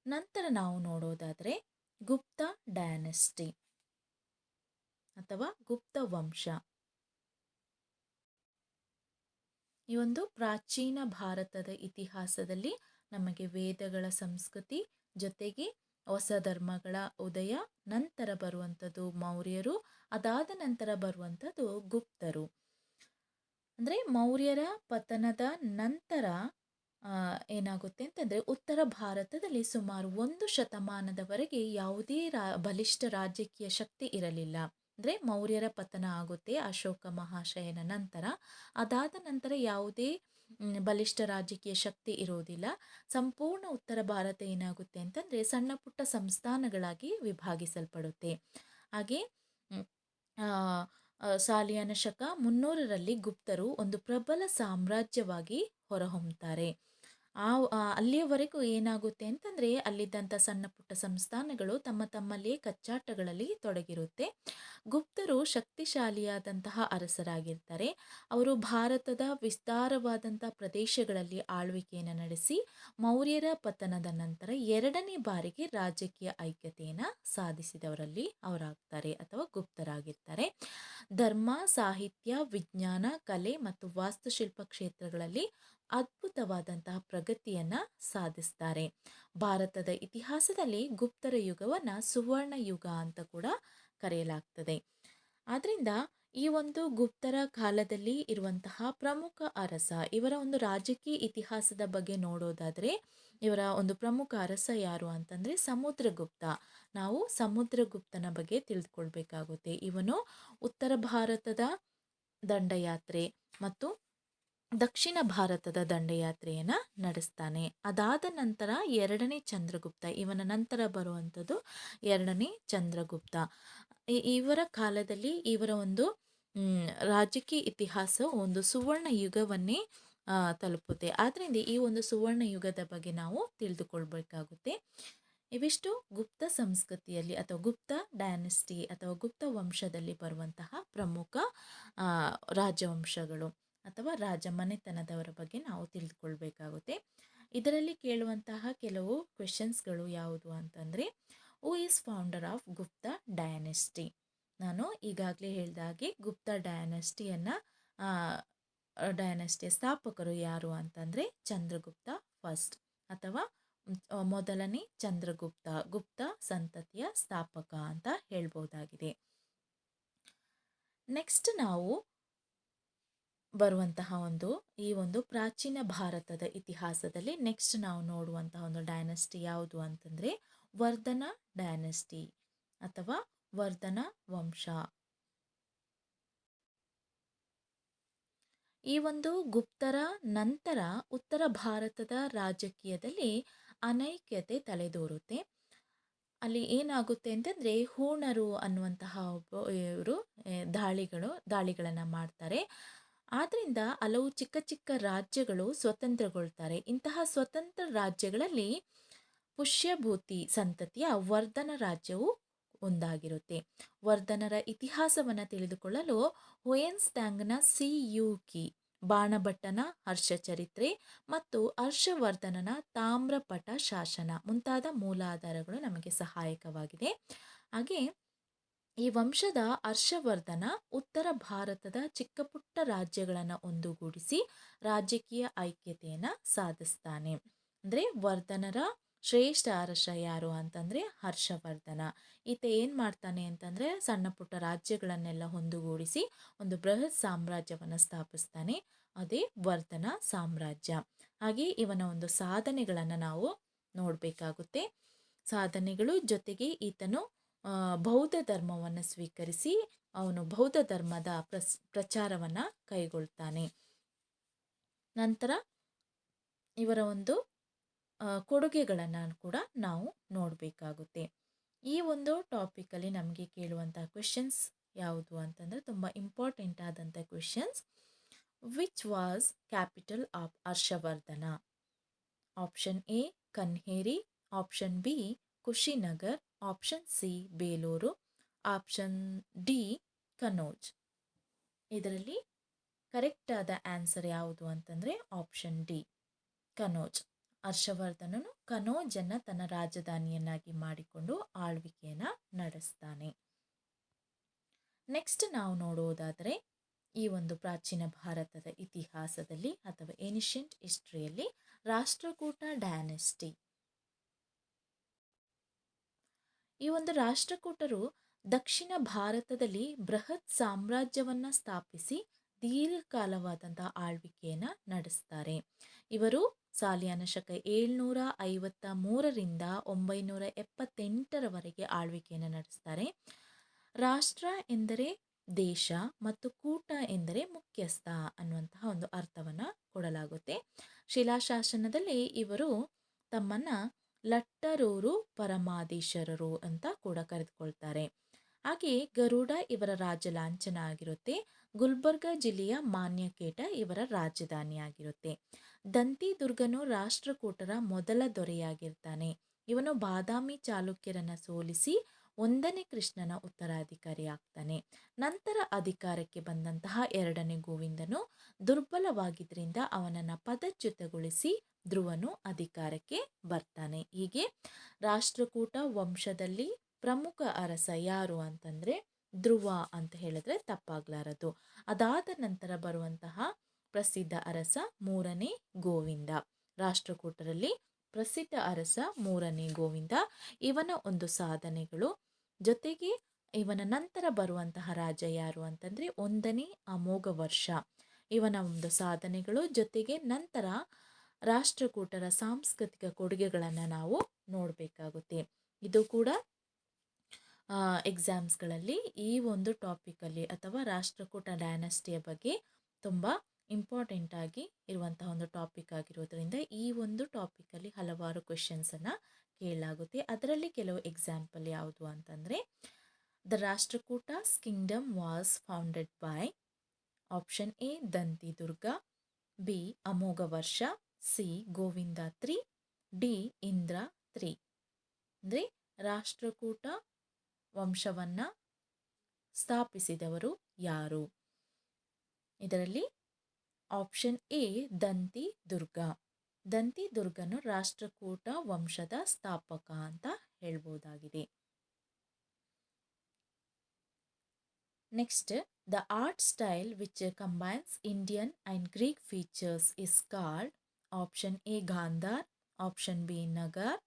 ನಂತರ ನಾವು ನೋಡೋದಾದರೆ ಗುಪ್ತ ಡೈನೆಸ್ಟಿ ಅಥವಾ ಗುಪ್ತ ವಂಶ. ಈ ಒಂದು ಪ್ರಾಚೀನ ಭಾರತದ ಇತಿಹಾಸದಲ್ಲಿ ನಮಗೆ ವೇದಗಳ ಸಂಸ್ಕೃತಿ ಜೊತೆಗೆ ಹೊಸ ಧರ್ಮಗಳ ಉದಯ, ನಂತರ ಬರುವಂಥದ್ದು ಮೌರ್ಯರು, ಅದಾದ ನಂತರ ಬರುವಂಥದ್ದು ಗುಪ್ತರು. ಅಂದರೆ ಮೌರ್ಯರ ಪತನದ ನಂತರ ಏನಾಗುತ್ತೆ ಅಂತಂದರೆ ಉತ್ತರ ಭಾರತದಲ್ಲಿ ಸುಮಾರು 1 ಶತಮಾನದವರೆಗೆ ಯಾವುದೇ ಬಲಿಷ್ಠ ರಾಜಕೀಯ ಶಕ್ತಿ ಇರಲಿಲ್ಲ. ಅಂದರೆ ಮೌರ್ಯರ ಪತನ ಆಗುತ್ತೆ ಅಶೋಕ ಮಹಾಶಯನ ನಂತರ. ಅದಾದ ನಂತರ ಯಾವುದೇ ಬಲಿಷ್ಠ ರಾಜಕೀಯ ಶಕ್ತಿ ಇರೋದಿಲ್ಲ. ಸಂಪೂರ್ಣ ಉತ್ತರ ಭಾರತ ಏನಾಗುತ್ತೆ ಅಂತಂದರೆ ಸಣ್ಣ ಪುಟ್ಟ ಸಂಸ್ಥಾನಗಳಾಗಿ ವಿಭಾಗಿಸಲ್ಪಡುತ್ತೆ. ಹಾಗೆ ಸಾಲಿಯಾನ ಶಕ 300ರಲ್ಲಿ ಗುಪ್ತರು ಒಂದು ಪ್ರಬಲ ಸಾಮ್ರಾಜ್ಯವಾಗಿ ಹೊರಹೊಮ್ಮುತ್ತಾರೆ. ಅಲ್ಲಿಯವರೆಗೂ ಏನಾಗುತ್ತೆ ಅಂತಂದರೆ ಅಲ್ಲಿದ್ದಂಥ ಸಣ್ಣ ಪುಟ್ಟ ಸಂಸ್ಥಾನಗಳು ತಮ್ಮಲ್ಲಿಯೇ ಕಚ್ಚಾಟಗಳಲ್ಲಿ ತೊಡಗಿರುತ್ತೆ. ಗುಪ್ತರು ಶಕ್ತಿಶಾಲಿಯಾದಂತಹ ಅರಸರಾಗಿರ್ತಾರೆ. ಅವರು ಭಾರತದ ವಿಸ್ತಾರವಾದಂಥ ಪ್ರದೇಶಗಳಲ್ಲಿ ಆಳ್ವಿಕೆಯನ್ನು ನಡೆಸಿ ಮೌರ್ಯರ ಪತನದ ನಂತರ 2ನೇ ಬಾರಿಗೆ ರಾಜಕೀಯ ಐಕ್ಯತೆಯನ್ನು ಸಾಧಿಸಿದವರಲ್ಲಿ ಅವರಾಗ್ತಾರೆ ಅಥವಾ ಗುಪ್ತರಾಗಿರ್ತಾರೆ. ಧರ್ಮ, ಸಾಹಿತ್ಯ, ವಿಜ್ಞಾನ, ಕಲೆ ಮತ್ತು ವಾಸ್ತುಶಿಲ್ಪ ಕ್ಷೇತ್ರಗಳಲ್ಲಿ ಅದ್ಭುತವಾದಂತಹ ಪ್ರಗತಿಯನ್ನು ಸಾಧಿಸ್ತಾರೆ. ಭಾರತದ ಇತಿಹಾಸದಲ್ಲಿ ಗುಪ್ತರ ಯುಗವನ್ನು ಸುವರ್ಣ ಯುಗ ಅಂತ ಕೂಡ ಕರೆಯಲಾಗ್ತದೆ. ಆದ್ದರಿಂದ ಈ ಒಂದು ಗುಪ್ತರ ಕಾಲದಲ್ಲಿ ಇರುವಂತಹ ಪ್ರಮುಖ ಅರಸ, ಇವರ ಒಂದು ರಾಜಕೀಯ ಇತಿಹಾಸದ ಬಗ್ಗೆ ನೋಡೋದಾದರೆ ಇವರ ಒಂದು ಪ್ರಮುಖ ಅರಸ ಯಾರು ಅಂತಂದರೆ ಸಮುದ್ರಗುಪ್ತ. ನಾವು ಸಮುದ್ರಗುಪ್ತನ ಬಗ್ಗೆ ತಿಳಿದುಕೊಳ್ಬೇಕಾಗುತ್ತೆ. ಇವನು ಉತ್ತರ ಭಾರತದ ದಂಡಯಾತ್ರೆ ಮತ್ತು ದಕ್ಷಿಣ ಭಾರತದ ದಂಡಯಾತ್ರೆಯನ್ನು ನಡೆಸ್ತಾನೆ. ಅದಾದ ನಂತರ 2ನೇ ಚಂದ್ರಗುಪ್ತ, ಇವನ ನಂತರ ಬರುವಂಥದ್ದು 2ನೇ ಚಂದ್ರಗುಪ್ತ. ಇವರ ಕಾಲದಲ್ಲಿ ಇವರ ಒಂದು ರಾಜಕೀಯ ಇತಿಹಾಸ ಒಂದು ಸುವರ್ಣ ಯುಗವನ್ನೇ ತಲುಪುತ್ತೆ. ಆದ್ದರಿಂದ ಈ ಒಂದು ಸುವರ್ಣ ಯುಗದ ಬಗ್ಗೆ ನಾವು ತಿಳಿದುಕೊಳ್ಬೇಕಾಗುತ್ತೆ. ಇವಿಷ್ಟು ಗುಪ್ತ ಸಂಸ್ಕೃತಿಯಲ್ಲಿ ಅಥವಾ ಗುಪ್ತ ಡೈನೆಸ್ಟಿ ಅಥವಾ ಗುಪ್ತ ವಂಶದಲ್ಲಿ ಬರುವಂತಹ ಪ್ರಮುಖ ರಾಜವಂಶಗಳು ಅಥವಾ ರಾಜಮನೆತನದವರ ಬಗ್ಗೆ ನಾವು ತಿಳಿದುಕೊಳ್ಬೇಕಾಗುತ್ತೆ. ಇದರಲ್ಲಿ ಕೇಳುವಂತಹ ಕೆಲವು ಕ್ವೆಶನ್ಸ್ಗಳು ಯಾವುದು ಅಂತಂದರೆ, who is founder of Gupta dynasty. ನಾನು ಈಗಾಗಲೇ ಹೇಳಿದ ಹಾಗೆ ಗುಪ್ತಾ ಡೈನೆಸ್ಟಿಯ ಸ್ಥಾಪಕರು ಯಾರು ಅಂತಂದರೆ ಚಂದ್ರಗುಪ್ತ ಫಸ್ಟ್, ಅಥವಾ ಮೊದಲನೇ ಚಂದ್ರಗುಪ್ತ, ಗುಪ್ತ ಸಂತತಿಯ ಸ್ಥಾಪಕ ಅಂತ ಹೇಳ್ಬೋದಾಗಿದೆ. ನೆಕ್ಸ್ಟ್ ನಾವು ಬರುವಂತಹ ಈ ಒಂದು ಪ್ರಾಚೀನ ಭಾರತದ ಇತಿಹಾಸದಲ್ಲಿ ನೆಕ್ಸ್ಟ್ ನಾವು ನೋಡುವಂತಹ ಒಂದು ಡೈನೆಸ್ಟಿ ಯಾವುದು ಅಂತಂದರೆ ವರ್ಧನ ಡೈನೆಸ್ಟಿ ಅಥವಾ ವರ್ಧನ ವಂಶ. ಈ ಒಂದು ಗುಪ್ತರ ನಂತರ ಉತ್ತರ ಭಾರತದ ರಾಜಕೀಯದಲ್ಲಿ ಅನೈಕ್ಯತೆ ತಲೆದೋರುತ್ತೆ. ಅಲ್ಲಿ ಏನಾಗುತ್ತೆ ಅಂತಂದರೆ ಹೂಣರು ಅನ್ನುವಂತಹ ಇವರು ದಾಳಿಗಳನ್ನು ಮಾಡ್ತಾರೆ. ಆದ್ದರಿಂದ ಹಲವು ಚಿಕ್ಕ ಚಿಕ್ಕ ರಾಜ್ಯಗಳು ಸ್ವತಂತ್ರಗೊಳ್ತಾರೆ. ಇಂತಹ ಸ್ವತಂತ್ರ ರಾಜ್ಯಗಳಲ್ಲಿ ಪುಷ್ಯಭೂತಿ ಸಂತತಿಯ ವರ್ಧನ ರಾಜ್ಯವು ಒಂದಾಗಿರುತ್ತೆ. ವರ್ಧನರ ಇತಿಹಾಸವನ್ನು ತಿಳಿದುಕೊಳ್ಳಲು ಹುಯೆನ್ಸಾಂಗ್ನ ಸಿಯುಕಿ, ಬಾಣಭಟ್ಟನ ಹರ್ಷಚರಿತ್ರೆ ಮತ್ತು ಹರ್ಷವರ್ಧನನ ತಾಮ್ರಪಟ ಶಾಸನ ಮುಂತಾದ ಮೂಲಾಧಾರಗಳು ನಮಗೆ ಸಹಾಯಕವಾಗಿದೆ. ಹಾಗೆ ಈ ವಂಶದ ಹರ್ಷವರ್ಧನ ಉತ್ತರ ಭಾರತದ ಚಿಕ್ಕ ಪುಟ್ಟ ರಾಜ್ಯಗಳನ್ನು ಒಂದುಗೂಡಿಸಿ ರಾಜಕೀಯ ಐಕ್ಯತೆಯನ್ನು ಸಾಧಿಸ್ತಾನೆ. ಅಂದರೆ ವರ್ಧನರ ಶ್ರೇಷ್ಠ ಅರಸ ಯಾರು ಅಂತಂದರೆ ಹರ್ಷವರ್ಧನ. ಈತ ಏನು ಮಾಡ್ತಾನೆ ಅಂತಂದರೆ ಸಣ್ಣ ಪುಟ್ಟ ರಾಜ್ಯಗಳನ್ನೆಲ್ಲ ಒಂದುಗೂಡಿಸಿ ಒಂದು ಬೃಹತ್ ಸಾಮ್ರಾಜ್ಯವನ್ನು ಸ್ಥಾಪಿಸ್ತಾನೆ, ಅದೇ ವರ್ಧನ ಸಾಮ್ರಾಜ್ಯ. ಹಾಗೆ ಇವನ ಒಂದು ಸಾಧನೆಗಳನ್ನು ನಾವು ನೋಡಬೇಕಾಗುತ್ತೆ. ಸಾಧನೆಗಳು ಜೊತೆಗೆ ಈತನು ಬೌದ್ಧ ಧರ್ಮವನ್ನು ಸ್ವೀಕರಿಸಿ ಅವನು ಬೌದ್ಧ ಧರ್ಮದ ಪ್ರಚಾರವನ್ನು ಕೈಗೊಳ್ತಾನೆ. ನಂತರ ಇವರ ಒಂದು ಕೊಡುಗೆಗಳನ್ನು ಕೂಡ ನಾವು ನೋಡಬೇಕಾಗುತ್ತೆ. ಈ ಒಂದು ಟಾಪಿಕಲ್ಲಿ ನಮಗೆ ಕೇಳುವಂಥ ಕ್ವೆಶನ್ಸ್ ಯಾವುದು ಅಂತಂದರೆ ತುಂಬ ಇಂಪಾರ್ಟೆಂಟ್ ಆದಂಥ questions. Which was capital of Harshavardhana? Option A Kanheri, option B Kushinagar, option C Belur, option D Kannauj. ಇದರಲ್ಲಿ ಕರೆಕ್ಟ್ ಆದ ಆನ್ಸರ್ ಯಾವುದು ಅಂತಂದರೆ ಆಪ್ಷನ್ ಡಿ ಕನೌಜ್. ಹರ್ಷವರ್ಧನನು ಕನೌಜನ್ನು ತನ್ನ ರಾಜಧಾನಿಯನ್ನಾಗಿ ಮಾಡಿಕೊಂಡು ಆಳ್ವಿಕೆಯನ್ನು ನಡೆಸ್ತಾನೆ. ನೆಕ್ಸ್ಟ್ ನಾವು ನೋಡುವುದಾದರೆ ಈ ಒಂದು ಪ್ರಾಚೀನ ಭಾರತದ ಇತಿಹಾಸದಲ್ಲಿ ಅಥವಾ ಏನ್ಷಿಯಂಟ್ ಹಿಸ್ಟ್ರಿಯಲ್ಲಿ ರಾಷ್ಟ್ರಕೂಟ ಡೈನೆಸ್ಟಿ. ಈ ಒಂದು ರಾಷ್ಟ್ರಕೂಟರು ದಕ್ಷಿಣ ಭಾರತದಲ್ಲಿ ಬೃಹತ್ ಸಾಮ್ರಾಜ್ಯವನ್ನು ಸ್ಥಾಪಿಸಿ ದೀರ್ಘಕಾಲವಾದಂತಹ ಆಳ್ವಿಕೆಯನ್ನು ನಡೆಸ್ತಾರೆ. ಇವರು ಸಾಲಿಯಾನ ಶಕ 753ರಿಂದ 978ರವರೆಗೆ ಆಳ್ವಿಕೆಯನ್ನು ನಡೆಸ್ತಾರೆ. ರಾಷ್ಟ್ರ ಎಂದರೆ ದೇಶ ಮತ್ತು ಕೂಟ ಎಂದರೆ ಮುಖ್ಯಸ್ಥ ಅನ್ನುವಂತಹ ಒಂದು ಅರ್ಥವನ್ನು ಕೊಡಲಾಗುತ್ತೆ. ಶಿಲಾಶಾಸನದಲ್ಲಿ ಇವರು ತಮ್ಮನ್ನು ಲಟ್ಟರೂರು ಪರಮಾಧೀಶ್ವರರು ಅಂತ ಕೂಡ ಕರೆದುಕೊಳ್ತಾರೆ. ಹಾಗೆ ಗರುಡ ಇವರ ರಾಜ ಲಾಂಛನ ಆಗಿರುತ್ತೆ. ಗುಲ್ಬರ್ಗ ಜಿಲ್ಲೆಯ ಮಾನ್ಯಕೇಟ ಇವರ ರಾಜಧಾನಿ ಆಗಿರುತ್ತೆ. ದಂತಿದುರ್ಗನು ರಾಷ್ಟ್ರಕೂಟರ ಮೊದಲ ದೊರೆಯಾಗಿರ್ತಾನೆ. ಇವನು ಬಾದಾಮಿ ಚಾಲುಕ್ಯರನ್ನು ಸೋಲಿಸಿ 1ನೇ ಕೃಷ್ಣನ ಉತ್ತರಾಧಿಕಾರಿ ಆಗ್ತಾನೆ. ನಂತರ ಅಧಿಕಾರಕ್ಕೆ ಬಂದಂತಹ 2ನೇ ಗೋವಿಂದನು ದುರ್ಬಲವಾಗಿದ್ದರಿಂದ ಅವನನ್ನು ಪದಚ್ಯುತಗೊಳಿಸಿ ಧ್ರುವನು ಅಧಿಕಾರಕ್ಕೆ ಬರ್ತಾನೆ. ಹೀಗೆ ರಾಷ್ಟ್ರಕೂಟ ವಂಶದಲ್ಲಿ ಪ್ರಮುಖ ಅರಸ ಯಾರು ಅಂತಂದರೆ ಧ್ರುವ ಅಂತ ಹೇಳಿದ್ರೆ ತಪ್ಪಾಗಲಾರದು. ಅದಾದ ನಂತರ ಬರುವಂತಹ ಪ್ರಸಿದ್ಧ ಅರಸ 3ನೇ ಗೋವಿಂದ. ರಾಷ್ಟ್ರಕೂಟರಲ್ಲಿ ಪ್ರಸಿದ್ಧ ಅರಸ 3ನೇ ಗೋವಿಂದ. ಇವನ ಒಂದು ಸಾಧನೆಗಳು ಜೊತೆಗೆ ಇವನ ನಂತರ ಬರುವಂತಹ ರಾಜ ಯಾರು ಅಂತಂದರೆ 1ನೇ ಅಮೋಘ ವರ್ಷ. ಇವನ ಒಂದು ಸಾಧನೆಗಳು ಜೊತೆಗೆ ನಂತರ ರಾಷ್ಟ್ರಕೂಟರ ಸಾಂಸ್ಕೃತಿಕ ಕೊಡುಗೆಗಳನ್ನು ನಾವು ನೋಡಬೇಕಾಗುತ್ತೆ. ಇದು ಕೂಡ ಎಕ್ಸಾಮ್ಸ್ಗಳಲ್ಲಿ ಈ ಒಂದು ಟಾಪಿಕಲ್ಲಿ ಅಥವಾ ರಾಷ್ಟ್ರಕೂಟ ಡೈನೆಸ್ಟಿಯ ಬಗ್ಗೆ ತುಂಬ ಇಂಪಾರ್ಟೆಂಟ್ ಆಗಿ ಇರುವಂತಹ ಒಂದು ಟಾಪಿಕ್ ಆಗಿರೋದ್ರಿಂದ ಈ ಒಂದು ಟಾಪಿಕಲ್ಲಿ ಹಲವಾರು ಕ್ವೆಶನ್ಸನ್ನು ಕೇಳಲಾಗುತ್ತೆ. ಅದರಲ್ಲಿ ಕೆಲವು ಎಕ್ಸಾಂಪಲ್ ಯಾವುದು ಅಂತಂದರೆ the Rashtrakutas Kingdom was founded by option A Dantidurga, B ಅಮೋಘ ವರ್ಷ, ಸಿ ಗೋವಿಂದ 3, ಡಿ ಇಂದ್ರ 3. ಅಂದರೆ ರಾಷ್ಟ್ರಕೂಟ ವಂಶವನ್ನು ಸ್ಥಾಪಿಸಿದವರು ಯಾರು? ಇದರಲ್ಲಿ ಆಪ್ಷನ್ ಎ ದಂತಿದುರ್ಗ. ದಂತಿದುರ್ಗನು ರಾಷ್ಟ್ರಕೂಟ ವಂಶದ ಸ್ಥಾಪಕ ಅಂತ ಹೇಳ್ಬೋದಾಗಿದೆ. Next, the art style which combines Indian and Greek features is called option A Gandhar, option B Nagar,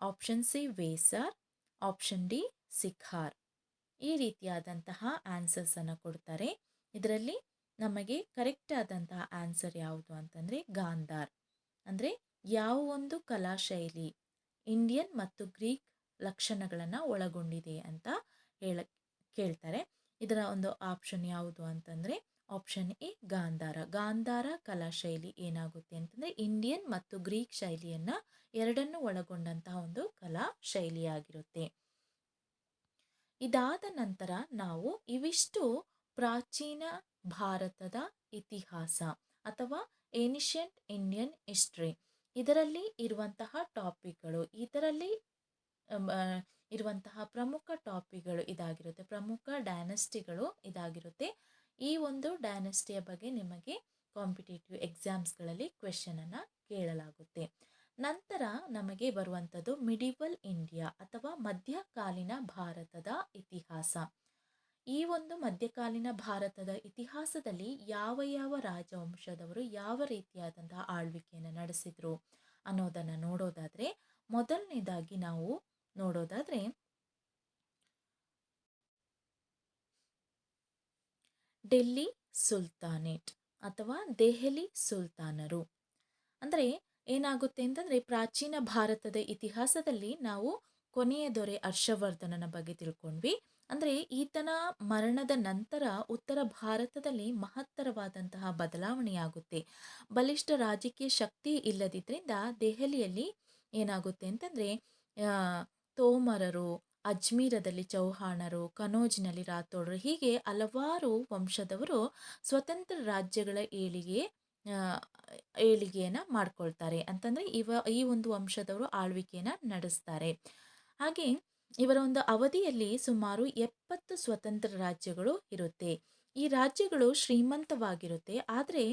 option C Vesar, option D Shikhar. ಈ ರೀತಿಯಾದಂತಹ ಆನ್ಸರ್ಸನ್ನು ಕೊಡ್ತಾರೆ. ಇದರಲ್ಲಿ ನಮಗೆ ಕರೆಕ್ಟ್ ಆದಂತಹ ಆನ್ಸರ್ ಯಾವುದು ಅಂತಂದರೆ ಗಾಂಧಾರ್. ಅಂದರೆ ಯಾವ ಒಂದು ಕಲಾಶೈಲಿ ಇಂಡಿಯನ್ ಮತ್ತು ಗ್ರೀಕ್ ಲಕ್ಷಣಗಳನ್ನು ಒಳಗೊಂಡಿದೆ ಅಂತ ಕೇಳ್ತಾರೆ. ಇದರ ಒಂದು ಆಪ್ಷನ್ ಯಾವುದು ಅಂತಂದರೆ ಆಪ್ಷನ್ ಎ ಗಾಂಧಾರ. ಗಾಂಧಾರ ಕಲಾಶೈಲಿ ಏನಾಗುತ್ತೆ ಅಂತಂದರೆ ಇಂಡಿಯನ್ ಮತ್ತು ಗ್ರೀಕ್ ಶೈಲಿಯನ್ನು ಎರಡನ್ನೂ ಒಳಗೊಂಡಂತಹ ಒಂದು ಕಲಾ ಶೈಲಿಯಾಗಿರುತ್ತೆ. ಇದಾದ ನಂತರ ನಾವು ಇವಿಷ್ಟು ಪ್ರಾಚೀನ ಭಾರತದ ಇತಿಹಾಸ ಅಥವಾ ಏನ್ಷಿಯಂಟ್ ಇಂಡಿಯನ್ ಹಿಸ್ಟ್ರಿ ಇದರಲ್ಲಿ ಇರುವಂತಹ ಟಾಪಿಕ್ಗಳು, ಇದರಲ್ಲಿ ಇರುವಂತಹ ಪ್ರಮುಖ ಟಾಪಿಕ್ಗಳು ಇದಾಗಿರುತ್ತೆ, ಪ್ರಮುಖ ಡೈನಸ್ಟಿಗಳು ಇದಾಗಿರುತ್ತೆ. ಈ ಒಂದು ಡೈನಸ್ಟಿಯ ಬಗ್ಗೆ ನಿಮಗೆ ಕಾಂಪಿಟೇಟಿವ್ ಎಕ್ಸಾಮ್ಸ್ಗಳಲ್ಲಿ ಕ್ವೆಶನನ್ನು ಕೇಳಲಾಗುತ್ತೆ. ನಂತರ ನಮಗೆ ಬರುವಂಥದ್ದು ಮಿಡಿವಲ್ ಇಂಡಿಯಾ ಅಥವಾ ಮಧ್ಯಕಾಲೀನ ಭಾರತದ ಇತಿಹಾಸ. ಈ ಒಂದು ಮಧ್ಯಕಾಲೀನ ಭಾರತದ ಇತಿಹಾಸದಲ್ಲಿ ಯಾವ ಯಾವ ರಾಜವಂಶದವರು ಯಾವ ರೀತಿಯಾದಂತಹ ಆಳ್ವಿಕೆಯನ್ನು ನಡೆಸಿದ್ರು ಅನ್ನೋದನ್ನು ನೋಡೋದಾದರೆ, ಮೊದಲನೇದಾಗಿ ನಾವು ನೋಡೋದಾದರೆ ಡೆಲ್ಲಿ ಸುಲ್ತಾನೇಟ್ ಅಥವಾ ದೆಹಲಿ ಸುಲ್ತಾನರು. ಅಂದರೆ ಏನಾಗುತ್ತೆ ಅಂತಂದರೆ ಪ್ರಾಚೀನ ಭಾರತದ ಇತಿಹಾಸದಲ್ಲಿ ನಾವು ಕೊನೆಯ ದೊರೆ ಹರ್ಷವರ್ಧನನ ಬಗ್ಗೆ ತಿಳ್ಕೊಂಡ್ವಿ. ಅಂದರೆ ಈತನ ಮರಣದ ನಂತರ ಉತ್ತರ ಭಾರತದಲ್ಲಿ ಮಹತ್ತರವಾದಂತಹ ಬದಲಾವಣೆಯಾಗುತ್ತೆ. ಬಲಿಷ್ಠ ರಾಜಕೀಯ ಶಕ್ತಿ ಇಲ್ಲದಿದ್ದರಿಂದ ದೆಹಲಿಯಲ್ಲಿ ಏನಾಗುತ್ತೆ ಅಂತಂದರೆ ತೋಮರರು, ಅಜ್ಮೀರದಲ್ಲಿ ಚೌಹಾಣರು, ಕನೋಜ್ನಲ್ಲಿ ರಾಥೋಡರು, ಹೀಗೆ ಹಲವಾರು ವಂಶದವರು ಸ್ವತಂತ್ರ ರಾಜ್ಯಗಳ ಏಳಿಗೆಯನ್ನು ಮಾಡ್ಕೊಳ್ತಾರೆ. ಅಂತಂದರೆ ಈ ಒಂದು ವಂಶದವರು ಆಳ್ವಿಕೆಯನ್ನು ನಡೆಸ್ತಾರೆ. ಹಾಗೆ ಇವರ ಒಂದು ಅವಧಿಯಲ್ಲಿ ಸುಮಾರು 70 ಸ್ವತಂತ್ರ ರಾಜ್ಯಗಳು ಇರುತ್ತೆ. ಈ ರಾಜ್ಯಗಳು ಶ್ರೀಮಂತವಾಗಿರುತ್ತೆ, ಆದರೆ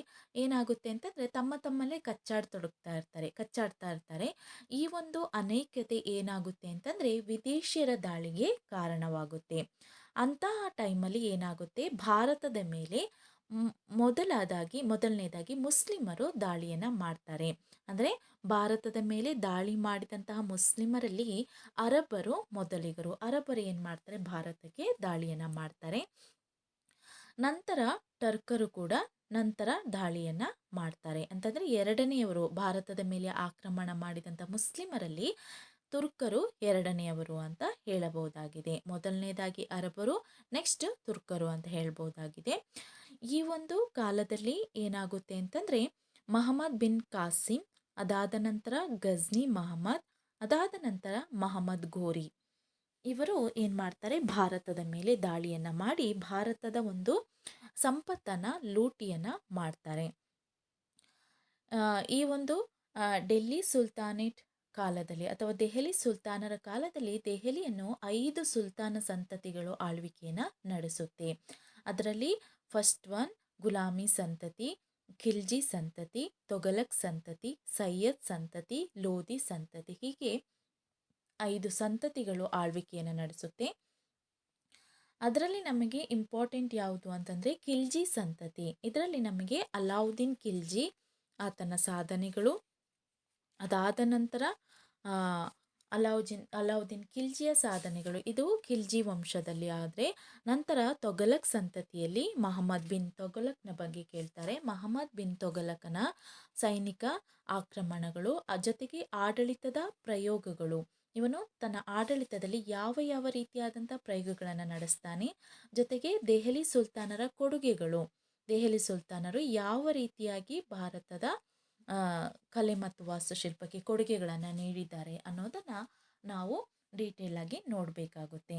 ಏನಾಗುತ್ತೆ ಅಂತಂದರೆ ತಮ್ಮಲ್ಲೇ ಕಚ್ಚಾಡ್ತಾ ಇರ್ತಾರೆ. ಈ ಒಂದು ಅನೈಕ್ಯತೆ ಏನಾಗುತ್ತೆ ಅಂತಂದರೆ ವಿದೇಶಿಯರ ದಾಳಿಗೆ ಕಾರಣವಾಗುತ್ತೆ. ಅಂತಹ ಟೈಮಲ್ಲಿ ಏನಾಗುತ್ತೆ, ಭಾರತದ ಮೇಲೆ ಮೊದಲನೇದಾಗಿ ಮುಸ್ಲಿಮರು ದಾಳಿಯನ್ನು ಮಾಡ್ತಾರೆ. ಅಂದರೆ ಭಾರತದ ಮೇಲೆ ದಾಳಿ ಮಾಡಿದಂತಹ ಮುಸ್ಲಿಮರಲ್ಲಿ ಅರಬ್ಬರು ಮೊದಲಿಗರು. ಅರಬ್ಬರು ಏನು ಮಾಡ್ತಾರೆ, ಭಾರತಕ್ಕೆ ದಾಳಿಯನ್ನು ಮಾಡ್ತಾರೆ. ನಂತರ ಟರ್ಕರು ಕೂಡ ನಂತರ ದಾಳಿಯನ್ನು ಮಾಡ್ತಾರೆ. ಅಂತಂದರೆ ಎರಡನೆಯವರು ಭಾರತದ ಮೇಲೆ ಆಕ್ರಮಣ ಮಾಡಿದಂಥ ಮುಸ್ಲಿಮರಲ್ಲಿ ತುರ್ಕರು ಎರಡನೆಯವರು ಅಂತ ಹೇಳಬಹುದಾಗಿದೆ. ಮೊದಲನೇದಾಗಿ ಅರಬ್ಬರು, ನೆಕ್ಸ್ಟ್ ತುರ್ಕರು ಅಂತ ಹೇಳ್ಬೋದಾಗಿದೆ. ಈ ಒಂದು ಕಾಲದಲ್ಲಿ ಏನಾಗುತ್ತೆ ಅಂತಂದರೆ ಮಹಮ್ಮದ್ ಬಿನ್ ಕಾಸಿಂ, ಅದಾದ ನಂತರ ಗಜ್ನಿ ಮಹಮ್ಮದ್, ಅದಾದ ನಂತರ ಮಹಮ್ಮದ್ ಘೋರಿ, ಇವರು ಏನು ಮಾಡ್ತಾರೆ, ಭಾರತದ ಮೇಲೆ ದಾಳಿಯನ್ನು ಮಾಡಿ ಭಾರತದ ಒಂದು ಸಂಪತ್ತನ್ನು ಲೂಟಿಯನ್ನು ಮಾಡ್ತಾರೆ. ಈ ಒಂದು ಡೆಲ್ಲಿ ಸುಲ್ತಾನೇಟ್ ಕಾಲದಲ್ಲಿ ಅಥವಾ ದೆಹಲಿ ಸುಲ್ತಾನರ ಕಾಲದಲ್ಲಿ ದೆಹಲಿಯನ್ನು 5 ಸುಲ್ತಾನ ಸಂತತಿಗಳು ಆಳ್ವಿಕೆಯನ್ನು ನಡೆಸುತ್ತೆ. ಅದರಲ್ಲಿ ಫಸ್ಟ್ ಒನ್ ಗುಲಾಮಿ ಸಂತತಿ, ಖಿಲ್ಜಿ ಸಂತತಿ, ತೊಗಲಕ್ ಸಂತತಿ, ಸೈಯದ್ ಸಂತತಿ, ಲೋಧಿ ಸಂತತಿ, ಹೀಗೆ 5 ಸಂತತಿಗಳು ಆಳ್ವಿಕೆಯನ್ನು ನಡೆಸುತ್ತೆ. ಅದರಲ್ಲಿ ನಮಗೆ ಇಂಪಾರ್ಟೆಂಟ್ ಯಾವುದು ಅಂತಂದರೆ ಖಿಲ್ಜಿ ಸಂತತಿ. ಇದರಲ್ಲಿ ನಮಗೆ ಅಲಾವುದ್ದೀನ್ ಖಿಲ್ಜಿ, ಆತನ ಸಾಧನೆಗಳು, ಅದಾದ ನಂತರ ಅಲಾವುದ್ದೀನ್ ಖಿಲ್ಜಿಯ ಸಾಧನೆಗಳು, ಇದು ಖಿಲ್ಜಿ ವಂಶದಲ್ಲಿ. ಆದರೆ ನಂತರ ತೊಗಲಕ್ ಸಂತತಿಯಲ್ಲಿ ಮಹಮ್ಮದ್ ಬಿನ್ ತೊಗಲಕ್ನ ಬಗ್ಗೆ ಕೇಳ್ತಾರೆ. ಮಹಮ್ಮದ್ ಬಿನ್ ತೊಗಲಕನ ಸೈನಿಕ ಆಕ್ರಮಣಗಳು, ಜೊತೆಗೆ ಆಡಳಿತದ ಪ್ರಯೋಗಗಳು, ಇವನು ತನ್ನ ಆಡಳಿತದಲ್ಲಿ ಯಾವ ರೀತಿಯಾದಂಥ ಪ್ರಯೋಗಗಳನ್ನು ನಡೆಸ್ತಾನೆ, ಜೊತೆಗೆ ದೆಹಲಿ ಸುಲ್ತಾನರ ಕೊಡುಗೆಗಳು, ದೆಹಲಿ ಸುಲ್ತಾನರು ಯಾವ ರೀತಿಯಾಗಿ ಭಾರತದ ಕಲೆ ಮತ್ತು ವಾಸ್ತುಶಿಲ್ಪಕ್ಕೆ ಕೊಡುಗೆಗಳನ್ನು ನೀಡಿದ್ದಾರೆ ಅನ್ನೋದನ್ನು ನಾವು ಡೀಟೇಲ್ ಆಗಿ ನೋಡಬೇಕಾಗುತ್ತೆ.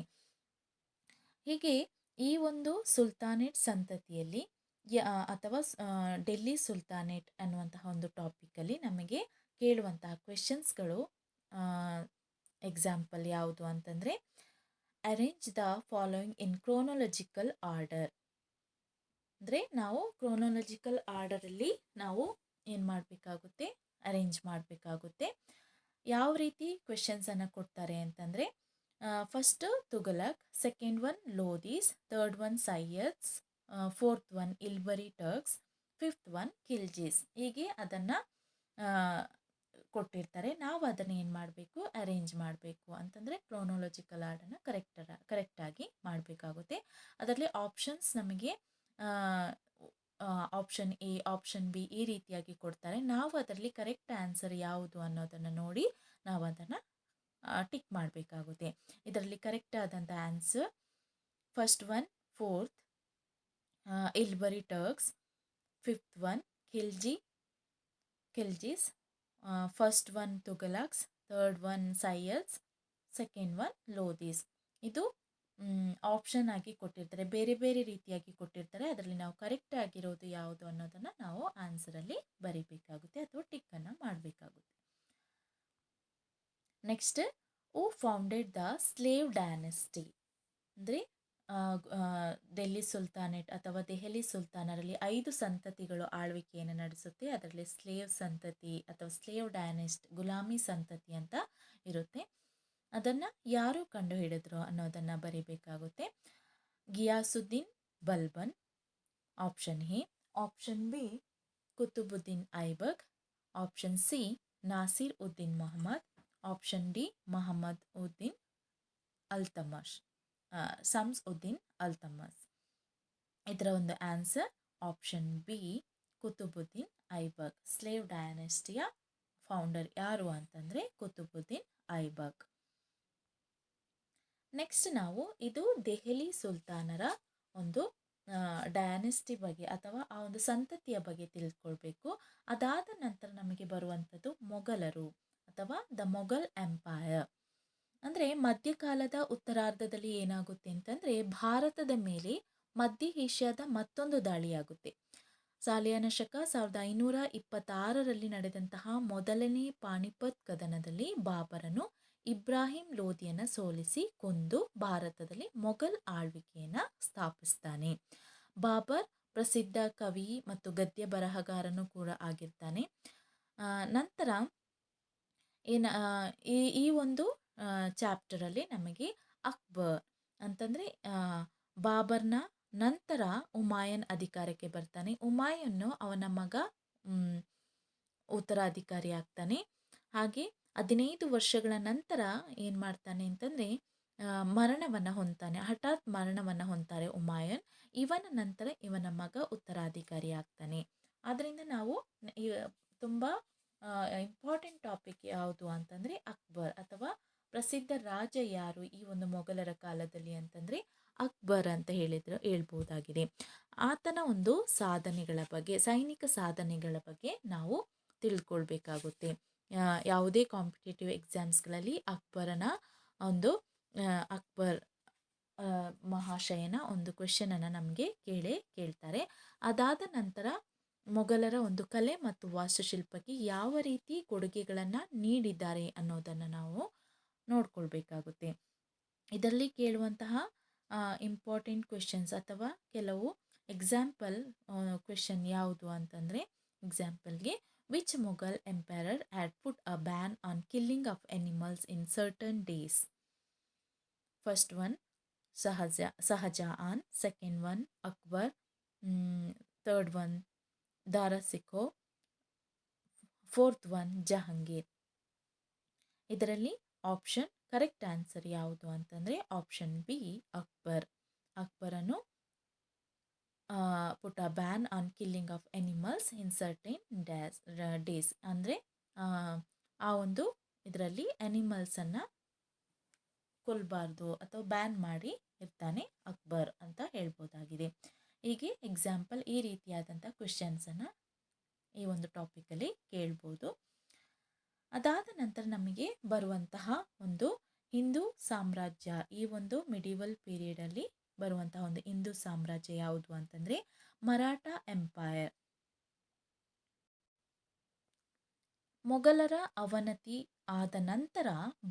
ಹೀಗೆ ಈ ಒಂದು ಸುಲ್ತಾನೇಟ್ ಸಂತತಿಯಲ್ಲಿ ಅಥವಾ ಡೆಲ್ಲಿ ಸುಲ್ತಾನೇಟ್ ಅನ್ನುವಂತಹ ಒಂದು ಟಾಪಿಕಲ್ಲಿ ನಮಗೆ ಕೇಳುವಂತಹ ಕ್ವೆಶನ್ಸ್ಗಳು ಎಕ್ಸಾಂಪಲ್ ಯಾವುದು ಅಂತಂದರೆ arrange the following in chronological order. ಅಂದರೆ ನಾವು ಕ್ರೋನಾಲಜಿಕಲ್ ಆರ್ಡರಲ್ಲಿ ನಾವು ಏನು ಮಾಡಬೇಕಾಗುತ್ತೆ, ಅರೇಂಜ್ ಮಾಡಬೇಕಾಗುತ್ತೆ. ಯಾವ ರೀತಿ ಕ್ವೆಶನ್ಸನ್ನು ಕೊಡ್ತಾರೆ ಅಂತಂದರೆ, first Tughlaq, second one Lodis, third one Sayyids, fourth one Ilbari Turks, fifth one Khiljis. ಹೀಗೆ ಅದನ್ನು ಕೊಟ್ಟಿರ್ತಾರೆ. ನಾವು ಅದನ್ನು ಏನು ಮಾಡಬೇಕು, ಅರೇಂಜ್ ಮಾಡಬೇಕು ಅಂತಂದರೆ ಕ್ರೋನಾಲಜಿಕಲ್ ಆರ್ಡನ್ನು ಕರೆಕ್ಟಾಗಿ ಮಾಡಬೇಕಾಗುತ್ತೆ. ಅದರಲ್ಲಿ ಆಪ್ಷನ್ಸ್ ನಮಗೆ ಆಪ್ಷನ್ ಎ, ಆಪ್ಷನ್ ಬಿ ಈ ರೀತಿಯಾಗಿ ಕೊಡ್ತಾರೆ. ನಾವು ಅದರಲ್ಲಿ ಕರೆಕ್ಟ್ ಆನ್ಸರ್ ಯಾವುದು ಅನ್ನೋದನ್ನು ನೋಡಿ ನಾವು ಅದನ್ನು ಟಿಕ್ ಮಾಡಬೇಕಾಗುತ್ತೆ. ಇದರಲ್ಲಿ ಕರೆಕ್ಟ್ ಆದಂಥ answer first one fourth Ilbari Turks, fifth one Khiljis, first one Tughlaqs, third one Sayyids, second one Lodis. ಇದು ಆಪ್ಷನ್ ಆಗಿ ಕೊಟ್ಟಿರ್ತಾರೆ, ಬೇರೆ ಬೇರೆ ರೀತಿಯಾಗಿ ಕೊಟ್ಟಿರ್ತಾರೆ. ಅದರಲ್ಲಿ ನಾವು ಕರೆಕ್ಟ್ ಆಗಿರೋದು ಯಾವುದು ಅನ್ನೋದನ್ನು ನಾವು ಆನ್ಸರಲ್ಲಿ ಬರೀಬೇಕಾಗುತ್ತೆ ಅಥವಾ ಟಿಕ್ಕನ್ನು ಮಾಡಬೇಕಾಗುತ್ತೆ. Next, who founded the slave dynasty ಅಂದರೆ ಡೆಲ್ಲಿ ಸುಲ್ತಾನೇಟ್ ಅಥವಾ ದೆಹಲಿ ಸುಲ್ತಾನರಲ್ಲಿ 5 ಸಂತತಿಗಳು ಆಳ್ವಿಕೆಯನ್ನು ನಡೆಸುತ್ತೆ. ಅದರಲ್ಲಿ ಸ್ಲೇವ್ ಸಂತತಿ ಅಥವಾ ಸ್ಲೇವ್ ಡೈನೆಸ್ಟ್, ಗುಲಾಮಿ ಸಂತತಿ ಅಂತ ಇರುತ್ತೆ. ಅದನ್ನು ಯಾರು ಕಂಡುಹಿಡಿದ್ರು ಅನ್ನೋದನ್ನು ಬರೀಬೇಕಾಗುತ್ತೆ. Ghiyasuddin Balban, option A. Option B Qutubuddin Aibak, option C Nasir Uddin Mohammed, option D Mohammed Uddin Altamash Shams Uddin Altamas. ಇದರ ಒಂದು answer option B Qutubuddin Aibak. Slave ಡೈನೆಸ್ಟಿಯ ಫೌಂಡರ್ ಯಾರು ಅಂತಂದರೆ ಕುತುಬುದ್ದೀನ್ ಐಬಕ್. ನೆಕ್ಸ್ಟ್ ನಾವು ಇದು ದೆಹಲಿ ಸುಲ್ತಾನರ ಒಂದು ಡೈನೆಸ್ಟಿ ಬಗ್ಗೆ ಅಥವಾ ಆ ಒಂದು ಸಂತತಿಯ ಬಗ್ಗೆ ತಿಳ್ಕೊಳ್ಬೇಕು. ಅದಾದ ನಂತರ ನಮಗೆ ಬರುವಂಥದ್ದು ಮೊಘಲರು ಅಥವಾ ದ ಮೊಘಲ್ ಎಂಪೈರ್. ಅಂದರೆ ಮಧ್ಯಕಾಲದ ಉತ್ತರಾರ್ಧದಲ್ಲಿ ಏನಾಗುತ್ತೆ ಅಂತಂದರೆ ಭಾರತದ ಮೇಲೆ ಮಧ್ಯ ಏಷ್ಯಾದ ಮತ್ತೊಂದು ದಾಳಿಯಾಗುತ್ತೆ. ಸಾಲಿಯಾನ ಶಕ 1526ರಲ್ಲಿ ನಡೆದಂತಹ ಮೊದಲನೇ ಪಾಣಿಪತ್ ಕದನದಲ್ಲಿ ಬಾಬರನು ಇಬ್ರಾಹಿಂ ಲೋಧಿಯನ್ನು ಸೋಲಿಸಿ ಕೊಂದು ಭಾರತದಲ್ಲಿ ಮೊಘಲ್ ಆಳ್ವಿಕೆಯನ್ನು ಸ್ಥಾಪಿಸ್ತಾನೆ. ಬಾಬರ್ ಪ್ರಸಿದ್ಧ ಕವಿ ಮತ್ತು ಗದ್ಯ ಬರಹಗಾರನು ಕೂಡ ಆಗಿರ್ತಾನೆ. ನಂತರ ಈ ಒಂದು ಚಾಪ್ಟರಲ್ಲಿ ನಮಗೆ ಅಕ್ಬರ್ ಅಂತಂದರೆ ಬಾಬರ್ನ ನಂತರ ಹುಮಾಯೂನ್ ಅಧಿಕಾರಕ್ಕೆ ಬರ್ತಾನೆ. ಹುಮಾಯೂನ್ ಅವನ ಮಗ ಉತ್ತರಾಧಿಕಾರಿ ಆಗ್ತಾನೆ. ಹಾಗೆ 15 ವರ್ಷಗಳ ನಂತರ ಏನು ಮಾಡ್ತಾನೆ ಅಂತಂದರೆ ಮರಣವನ್ನು ಹೊಂದ್ತಾನೆ. ಹಠಾತ್ ಮರಣವನ್ನು ಹೊಂದ್ತಾರೆ ಹುಮಾಯೂನ್. ಇವನ ನಂತರ ಇವನ ಮಗ ಉತ್ತರಾಧಿಕಾರಿ ಆಗ್ತಾನೆ. ಆದ್ದರಿಂದ ನಾವು ತುಂಬ ಇಂಪಾರ್ಟೆಂಟ್ ಟಾಪಿಕ್ ಯಾವುದು ಅಂತಂದರೆ ಅಕ್ಬರ್ ಅಥವಾ ಪ್ರಸಿದ್ಧ ರಾಜ ಯಾರು ಈ ಒಂದು ಮೊಘಲರ ಕಾಲದಲ್ಲಿ ಅಂತಂದರೆ ಅಕ್ಬರ್ ಅಂತ ಹೇಳ್ಬೋದಾಗಿದೆ. ಆತನ ಒಂದು ಸಾಧನೆಗಳ ಬಗ್ಗೆ, ಸೈನಿಕ ಸಾಧನೆಗಳ ಬಗ್ಗೆ ನಾವು ತಿಳ್ಕೊಳ್ಬೇಕಾಗುತ್ತೆ. ಯಾವುದೇ ಕಾಂಪಿಟೇಟಿವ್ ಎಕ್ಸಾಮ್ಸ್ಗಳಲ್ಲಿ ಅಕ್ಬರ್ ಮಹಾಶಯನ ಒಂದು ಕ್ವೆಶನನ್ನು ನಮಗೆ ಕೇಳ್ತಾರೆ. ಅದಾದ ನಂತರ ಮೊಘಲರ ಒಂದು ಕಲೆ ಮತ್ತು ವಾಸ್ತುಶಿಲ್ಪಕ್ಕೆ ಯಾವ ರೀತಿ ಕೊಡುಗೆಗಳನ್ನು ನೀಡಿದ್ದಾರೆ ಅನ್ನೋದನ್ನು ನಾವು ನೋಡ್ಕೊಳ್ಬೇಕಾಗುತ್ತೆ. ಇದರಲ್ಲಿ ಕೇಳುವಂತಹ ಇಂಪಾರ್ಟೆಂಟ್ ಕ್ವೆಶನ್ಸ್ ಅಥವಾ ಕೆಲವು ಎಕ್ಸಾಂಪಲ್ ಕ್ವೆಶನ್ ಯಾವುದು ಅಂತಂದರೆ, ಎಕ್ಸಾಂಪಲ್ಗೆ which Mughal emperor had put a ban on killing of animals in certain days? First one Shahjahan, second one Akbar, third one Darasiko, fourth one Jahangir. ಇದರಲ್ಲಿ ಕರೆಕ್ಟ್ ಆನ್ಸರ್ ಯಾವುದು ಅಂತಂದರೆ ಆಪ್ಷನ್ ಬಿ ಅಕ್ಬರ್. ಅಕ್ಬರನು put a ban on killing of animals in certain days ಅಂದರೆ ಆ ಒಂದು ಇದರಲ್ಲಿ ಅನಿಮಲ್ಸನ್ನು ಕೊಲ್ಲಬಾರ್ದು ಅಥವಾ ಬ್ಯಾನ್ ಮಾಡಿ ಇರ್ತಾನೆ ಅಕ್ಬರ್ ಅಂತ ಹೇಳ್ಬೋದಾಗಿದೆ. ಹೀಗೆ ಎಕ್ಸಾಂಪಲ್ ಈ ರೀತಿಯಾದಂಥ ಕ್ವೆಶನ್ಸನ್ನು ಈ ಒಂದು ಟಾಪಿಕಲ್ಲಿ ಕೇಳ್ಬೋದು. ಅದಾದ ನಂತರ ನಮಗೆ ಬರುವಂತಹ ಒಂದು ಹಿಂದೂ ಸಾಮ್ರಾಜ್ಯ, ಈ ಒಂದು ಮಿಡಿವಲ್ ಪೀರಿಯಡಲ್ಲಿ ಬರುವಂತಹ ಒಂದು ಹಿಂದೂ ಸಾಮ್ರಾಜ್ಯ ಯಾವುದು ಅಂತಂದರೆ ಮರಾಠ ಎಂಪೈರ್. ಮೊಘಲರ ಅವನತಿ ಆದ ನಂತರ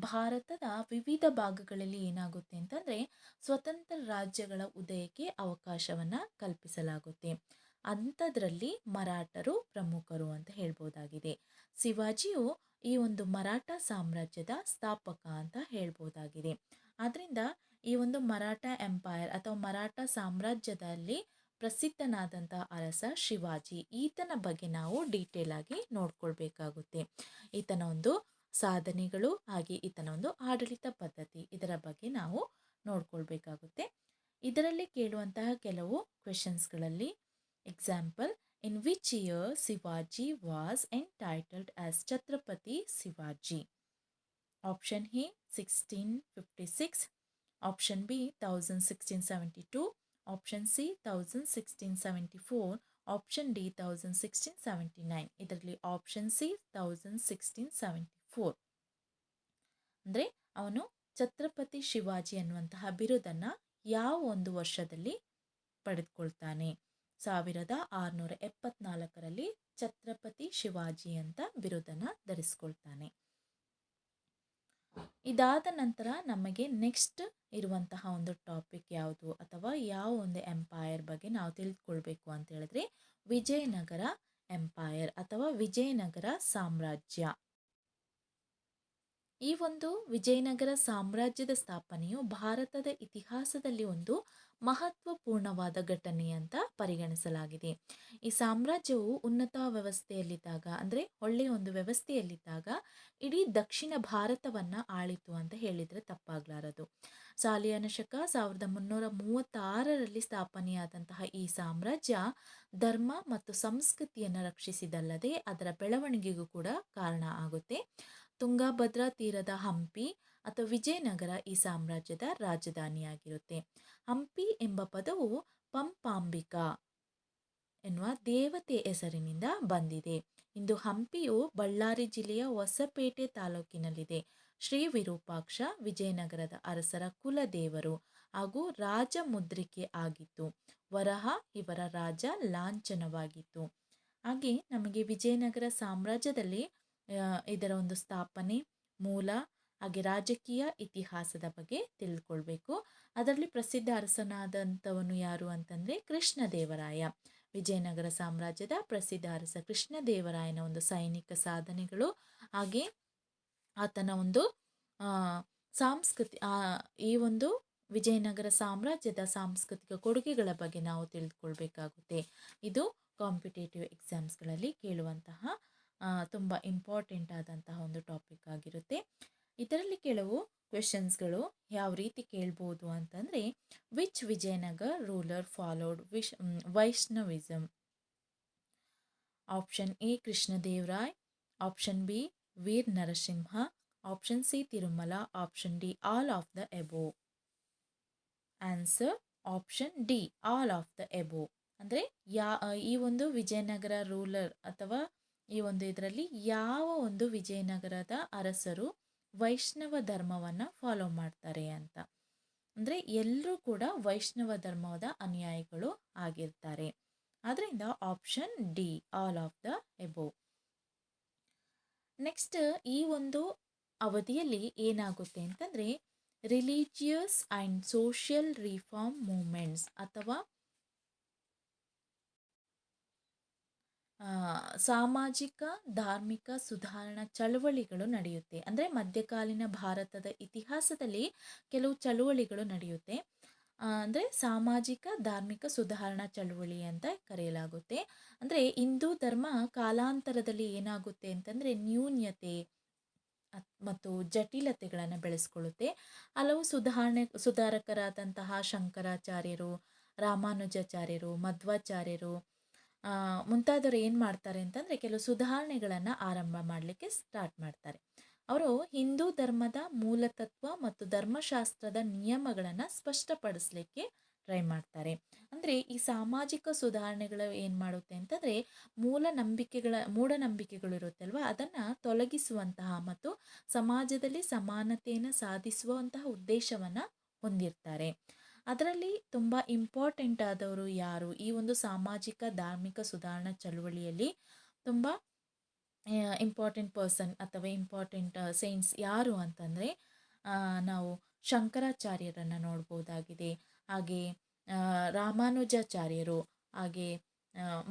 ಭಾರತದ ವಿವಿಧ ಭಾಗಗಳಲ್ಲಿ ಏನಾಗುತ್ತೆ ಅಂತಂದರೆ ಸ್ವತಂತ್ರ ರಾಜ್ಯಗಳ ಉದಯಕ್ಕೆ ಅವಕಾಶವನ್ನು ಕಲ್ಪಿಸಲಾಗುತ್ತೆ. ಅಂಥದ್ರಲ್ಲಿ ಮರಾಠರು ಪ್ರಮುಖರು ಅಂತ ಹೇಳ್ಬೋದಾಗಿದೆ. ಶಿವಾಜಿಯು ಈ ಒಂದು ಮರಾಠ ಸಾಮ್ರಾಜ್ಯದ ಸ್ಥಾಪಕ ಅಂತ ಹೇಳ್ಬೋದಾಗಿದೆ. ಆದ್ದರಿಂದ ಈ ಒಂದು ಮರಾಠ ಎಂಪೈರ್ ಅಥವಾ ಮರಾಠ ಸಾಮ್ರಾಜ್ಯದಲ್ಲಿ ಪ್ರಸಿದ್ಧನಾದಂಥ ಅರಸ ಶಿವಾಜಿ. ಈತನ ಬಗ್ಗೆ ನಾವು ಡೀಟೇಲ್ ಆಗಿ ನೋಡ್ಕೊಳ್ಬೇಕಾಗುತ್ತೆ. ಈತನ ಒಂದು ಸಾಧನೆಗಳು ಹಾಗೆ ಈತನ ಒಂದು ಆಡಳಿತ ಪದ್ಧತಿ ಇದರ ಬಗ್ಗೆ ನಾವು ನೋಡ್ಕೊಳ್ಬೇಕಾಗುತ್ತೆ. ಇದರಲ್ಲಿ ಕೇಳುವಂತಹ ಕೆಲವು ಕ್ವೆಶನ್ಸ್ಗಳಲ್ಲಿ example, in which year Shivaji was entitled as Chhatrapati Shivaji? Option A 1656, option B 1672, option C 1674, option D 1679. ಇದರಲ್ಲಿ ಆಪ್ಷನ್ ಸಿ 1674. ಅಂದರೆ ಅವನು ಛತ್ರಪತಿ ಶಿವಾಜಿ ಅನ್ನುವಂತಹ ಬಿರುದನ್ನು ಯಾವ ಒಂದು ವರ್ಷದಲ್ಲಿ ಪಡೆದುಕೊಳ್ತಾನೆ? 1674ರಲ್ಲಿ ಛತ್ರಪತಿ ಶಿವಾಜಿ ಅಂತ ಬಿರುದನ್ನು ಧರಿಸ್ಕೊಳ್ತಾನೆ. ಇದಾದ ನಂತರ ನಮಗೆ ನೆಕ್ಸ್ಟ್ ಇರುವಂತಹ ಒಂದು ಟಾಪಿಕ್ ಯಾವುದು ಅಥವಾ ಯಾವ ಒಂದು ಎಂಪೈರ್ ಬಗ್ಗೆ ನಾವು ತಿಳಿದುಕೊಳ್ಬೇಕು ಅಂತ ಹೇಳಿದ್ರೆ ವಿಜಯನಗರ ಎಂಪೈರ್ ಅಥವಾ ವಿಜಯನಗರ ಸಾಮ್ರಾಜ್ಯ. ಈ ಒಂದು ವಿಜಯನಗರ ಸಾಮ್ರಾಜ್ಯದ ಸ್ಥಾಪನೆಯು ಭಾರತದ ಇತಿಹಾಸದಲ್ಲಿ ಒಂದು ಮಹತ್ವಪೂರ್ಣವಾದ ಘಟನೆ ಅಂತ ಪರಿಗಣಿಸಲಾಗಿದೆ. ಈ ಸಾಮ್ರಾಜ್ಯವು ಉನ್ನತ ವ್ಯವಸ್ಥೆಯಲ್ಲಿದ್ದಾಗ ಅಂದರೆ ಒಳ್ಳೆಯ ಒಂದು ವ್ಯವಸ್ಥೆಯಲ್ಲಿದ್ದಾಗ ಇಡೀ ದಕ್ಷಿಣ ಭಾರತವನ್ನು ಆಳಿತು ಅಂತ ಹೇಳಿದರೆ ತಪ್ಪಾಗಲಾರದು. ಸಾಲಿಯಾನ ಶಕ 1336ರಲ್ಲಿ ಸ್ಥಾಪನೆಯಾದಂತಹ ಈ ಸಾಮ್ರಾಜ್ಯ ಧರ್ಮ ಮತ್ತು ಸಂಸ್ಕೃತಿಯನ್ನು ರಕ್ಷಿಸಿದಲ್ಲದೆ ಅದರ ಬೆಳವಣಿಗೆಗೂ ಕೂಡ ಕಾರಣ ಆಗುತ್ತೆ. ತುಂಗಭದ್ರಾ ತೀರದ ಹಂಪಿ ಅಥವಾ ವಿಜಯನಗರ ಈ ಸಾಮ್ರಾಜ್ಯದ ರಾಜಧಾನಿಯಾಗಿರುತ್ತೆ. ಹಂಪಿ ಎಂಬ ಪದವು ಪಂಪಾಂಬಿಕಾ ಎನ್ನುವ ದೇವತೆ ಹೆಸರಿನಿಂದ ಬಂದಿದೆ. ಇಂದು ಹಂಪಿಯು ಬಳ್ಳಾರಿ ಜಿಲ್ಲೆಯ ಹೊಸಪೇಟೆ ತಾಲೂಕಿನಲ್ಲಿದೆ. ಶ್ರೀ ವಿರೂಪಾಕ್ಷ ವಿಜಯನಗರದ ಅರಸರ ಕುಲದೇವರು ಹಾಗೂ ರಾಜ ಮುದ್ರಿಕೆ ಆಗಿತ್ತು. ವರಹ ಇವರ ರಾಜ ಲಾಂಛನವಾಗಿತ್ತು. ಹಾಗೆ ನಮಗೆ ವಿಜಯನಗರ ಸಾಮ್ರಾಜ್ಯದಲ್ಲಿ ಇದರ ಒಂದು ಸ್ಥಾಪನೆ, ಮೂಲ ಹಾಗೆ ರಾಜಕೀಯ ಇತಿಹಾಸದ ಬಗ್ಗೆ ತಿಳ್ಕೊಳ್ಬೇಕು. ಅದರಲ್ಲಿ ಪ್ರಸಿದ್ಧ ಅರಸನಾದಂಥವನು ಯಾರು ಅಂತಂದರೆ ಕೃಷ್ಣದೇವರಾಯ. ವಿಜಯನಗರ ಸಾಮ್ರಾಜ್ಯದ ಪ್ರಸಿದ್ಧ ಅರಸ ಕೃಷ್ಣದೇವರಾಯನ ಒಂದು ಸೈನಿಕ ಸಾಧನೆಗಳು ಹಾಗೆ ಆತನ ಒಂದು ಈ ಒಂದು ವಿಜಯನಗರ ಸಾಮ್ರಾಜ್ಯದ ಸಾಂಸ್ಕೃತಿಕ ಕೊಡುಗೆಗಳ ಬಗ್ಗೆ ನಾವು ತಿಳಿದುಕೊಳ್ಬೇಕಾಗುತ್ತೆ. ಇದು ಕಾಂಪಿಟೇಟಿವ್ ಎಕ್ಸಾಮ್ಸ್ಗಳಲ್ಲಿ ಕೇಳುವಂತಹ ತುಂಬ ಇಂಪಾರ್ಟೆಂಟ್ ಆದಂತಹ ಒಂದು ಟಾಪಿಕ್ ಆಗಿರುತ್ತೆ. ಇದರಲ್ಲಿ ಕೆಲವು ಕ್ವೆಶನ್ಸ್ಗಳು ಯಾವ ರೀತಿ ಕೇಳ್ಬೋದು ಅಂತಂದರೆ, which Vijayanagar ruler followed Vaishnavism? Option A Krishnadevaray, option B Veer Narasimha, option C Tirumala, option D all of the above. Answer option D all of the above. ಅಂದರೆ ಈ ಒಂದು ವಿಜಯನಗರ ರೂಲರ್ ಅಥವಾ ಈ ಒಂದು ಇದರಲ್ಲಿ ಯಾವ ಒಂದು ವಿಜಯನಗರದ ಅರಸರು ವೈಷ್ಣವ ಧರ್ಮವನ್ನು ಫಾಲೋ ಮಾಡ್ತಾರೆ ಅಂತ. ಅಂದರೆ ಎಲ್ಲರೂ ಕೂಡ ವೈಷ್ಣವ ಧರ್ಮದ ಅನುಯಾಯಿಗಳು ಆಗಿರ್ತಾರೆ. ಆದ್ದರಿಂದ option D all of the above. Next ಈ ಒಂದು ಅವಧಿಯಲ್ಲಿ ಏನಾಗುತ್ತೆ ಅಂತಂದರೆ religious and social reform movements ಅಥವಾ ಸಾಮಾಜಿಕ ಧಾರ್ಮಿಕ ಸುಧಾರಣಾ ಚಳುವಳಿಗಳು ನಡೆಯುತ್ತೆ. ಅಂದರೆ ಮಧ್ಯಕಾಲೀನ ಭಾರತದ ಇತಿಹಾಸದಲ್ಲಿ ಕೆಲವು ಚಳುವಳಿಗಳು ನಡೆಯುತ್ತೆ. ಅಂದರೆ ಸಾಮಾಜಿಕ ಧಾರ್ಮಿಕ ಸುಧಾರಣಾ ಚಳುವಳಿ ಅಂತ ಕರೆಯಲಾಗುತ್ತೆ. ಅಂದರೆ ಹಿಂದೂ ಧರ್ಮ ಕಾಲಾಂತರದಲ್ಲಿ ಏನಾಗುತ್ತೆ ಅಂತಂದರೆ ನ್ಯೂನ್ಯತೆ ಮತ್ತು ಜಟಿಲತೆಗಳನ್ನು ಬೆಳೆಸ್ಕೊಳ್ಳುತ್ತೆ. ಹಲವು ಸುಧಾರಕರಾದಂತಹ ಶಂಕರಾಚಾರ್ಯರು, ರಾಮಾನುಜಾಚಾರ್ಯರು, ಮಧ್ವಾಚಾರ್ಯರು ಮುಂತಾದವರು ಏನು ಮಾಡ್ತಾರೆ ಅಂತಂದರೆ ಕೆಲವು ಸುಧಾರಣೆಗಳನ್ನು ಆರಂಭ ಮಾಡಲಿಕ್ಕೆ ಸ್ಟಾರ್ಟ್ ಮಾಡ್ತಾರೆ. ಅವರು ಹಿಂದೂ ಧರ್ಮದ ಮೂಲತತ್ವ ಮತ್ತು ಧರ್ಮಶಾಸ್ತ್ರದ ನಿಯಮಗಳನ್ನು ಸ್ಪಷ್ಟಪಡಿಸಲಿಕ್ಕೆ ಟ್ರೈ ಮಾಡ್ತಾರೆ. ಅಂದರೆ ಈ ಸಾಮಾಜಿಕ ಸುಧಾರಣೆಗಳು ಏನು ಮಾಡುತ್ತೆ ಅಂತಂದರೆ ಮೂಢನಂಬಿಕೆಗಳು ಇರುತ್ತಲ್ವ ಅದನ್ನು ತೊಲಗಿಸುವಂತಹ ಮತ್ತು ಸಮಾಜದಲ್ಲಿ ಸಮಾನತೆಯನ್ನು ಸಾಧಿಸುವಂತಹ ಉದ್ದೇಶವನ್ನು ಹೊಂದಿರ್ತಾರೆ. ಅದರಲ್ಲಿ ತುಂಬ ಇಂಪಾರ್ಟೆಂಟ್ ಆದವರು ಯಾರು ಈ ಒಂದು ಸಾಮಾಜಿಕ ಧಾರ್ಮಿಕ ಸುಧಾರಣಾ ಚಳುವಳಿಯಲ್ಲಿ ತುಂಬ ಇಂಪಾರ್ಟೆಂಟ್ ಪರ್ಸನ್ ಅಥವಾ ಇಂಪಾರ್ಟೆಂಟ್ ಸೈನ್ಸ್ ಯಾರು ಅಂತಂದರೆ ನಾವು ಶಂಕರಾಚಾರ್ಯರನ್ನು ನೋಡ್ಬೋದಾಗಿದೆ. ಹಾಗೆ ರಾಮಾನುಜಾಚಾರ್ಯರು ಹಾಗೆ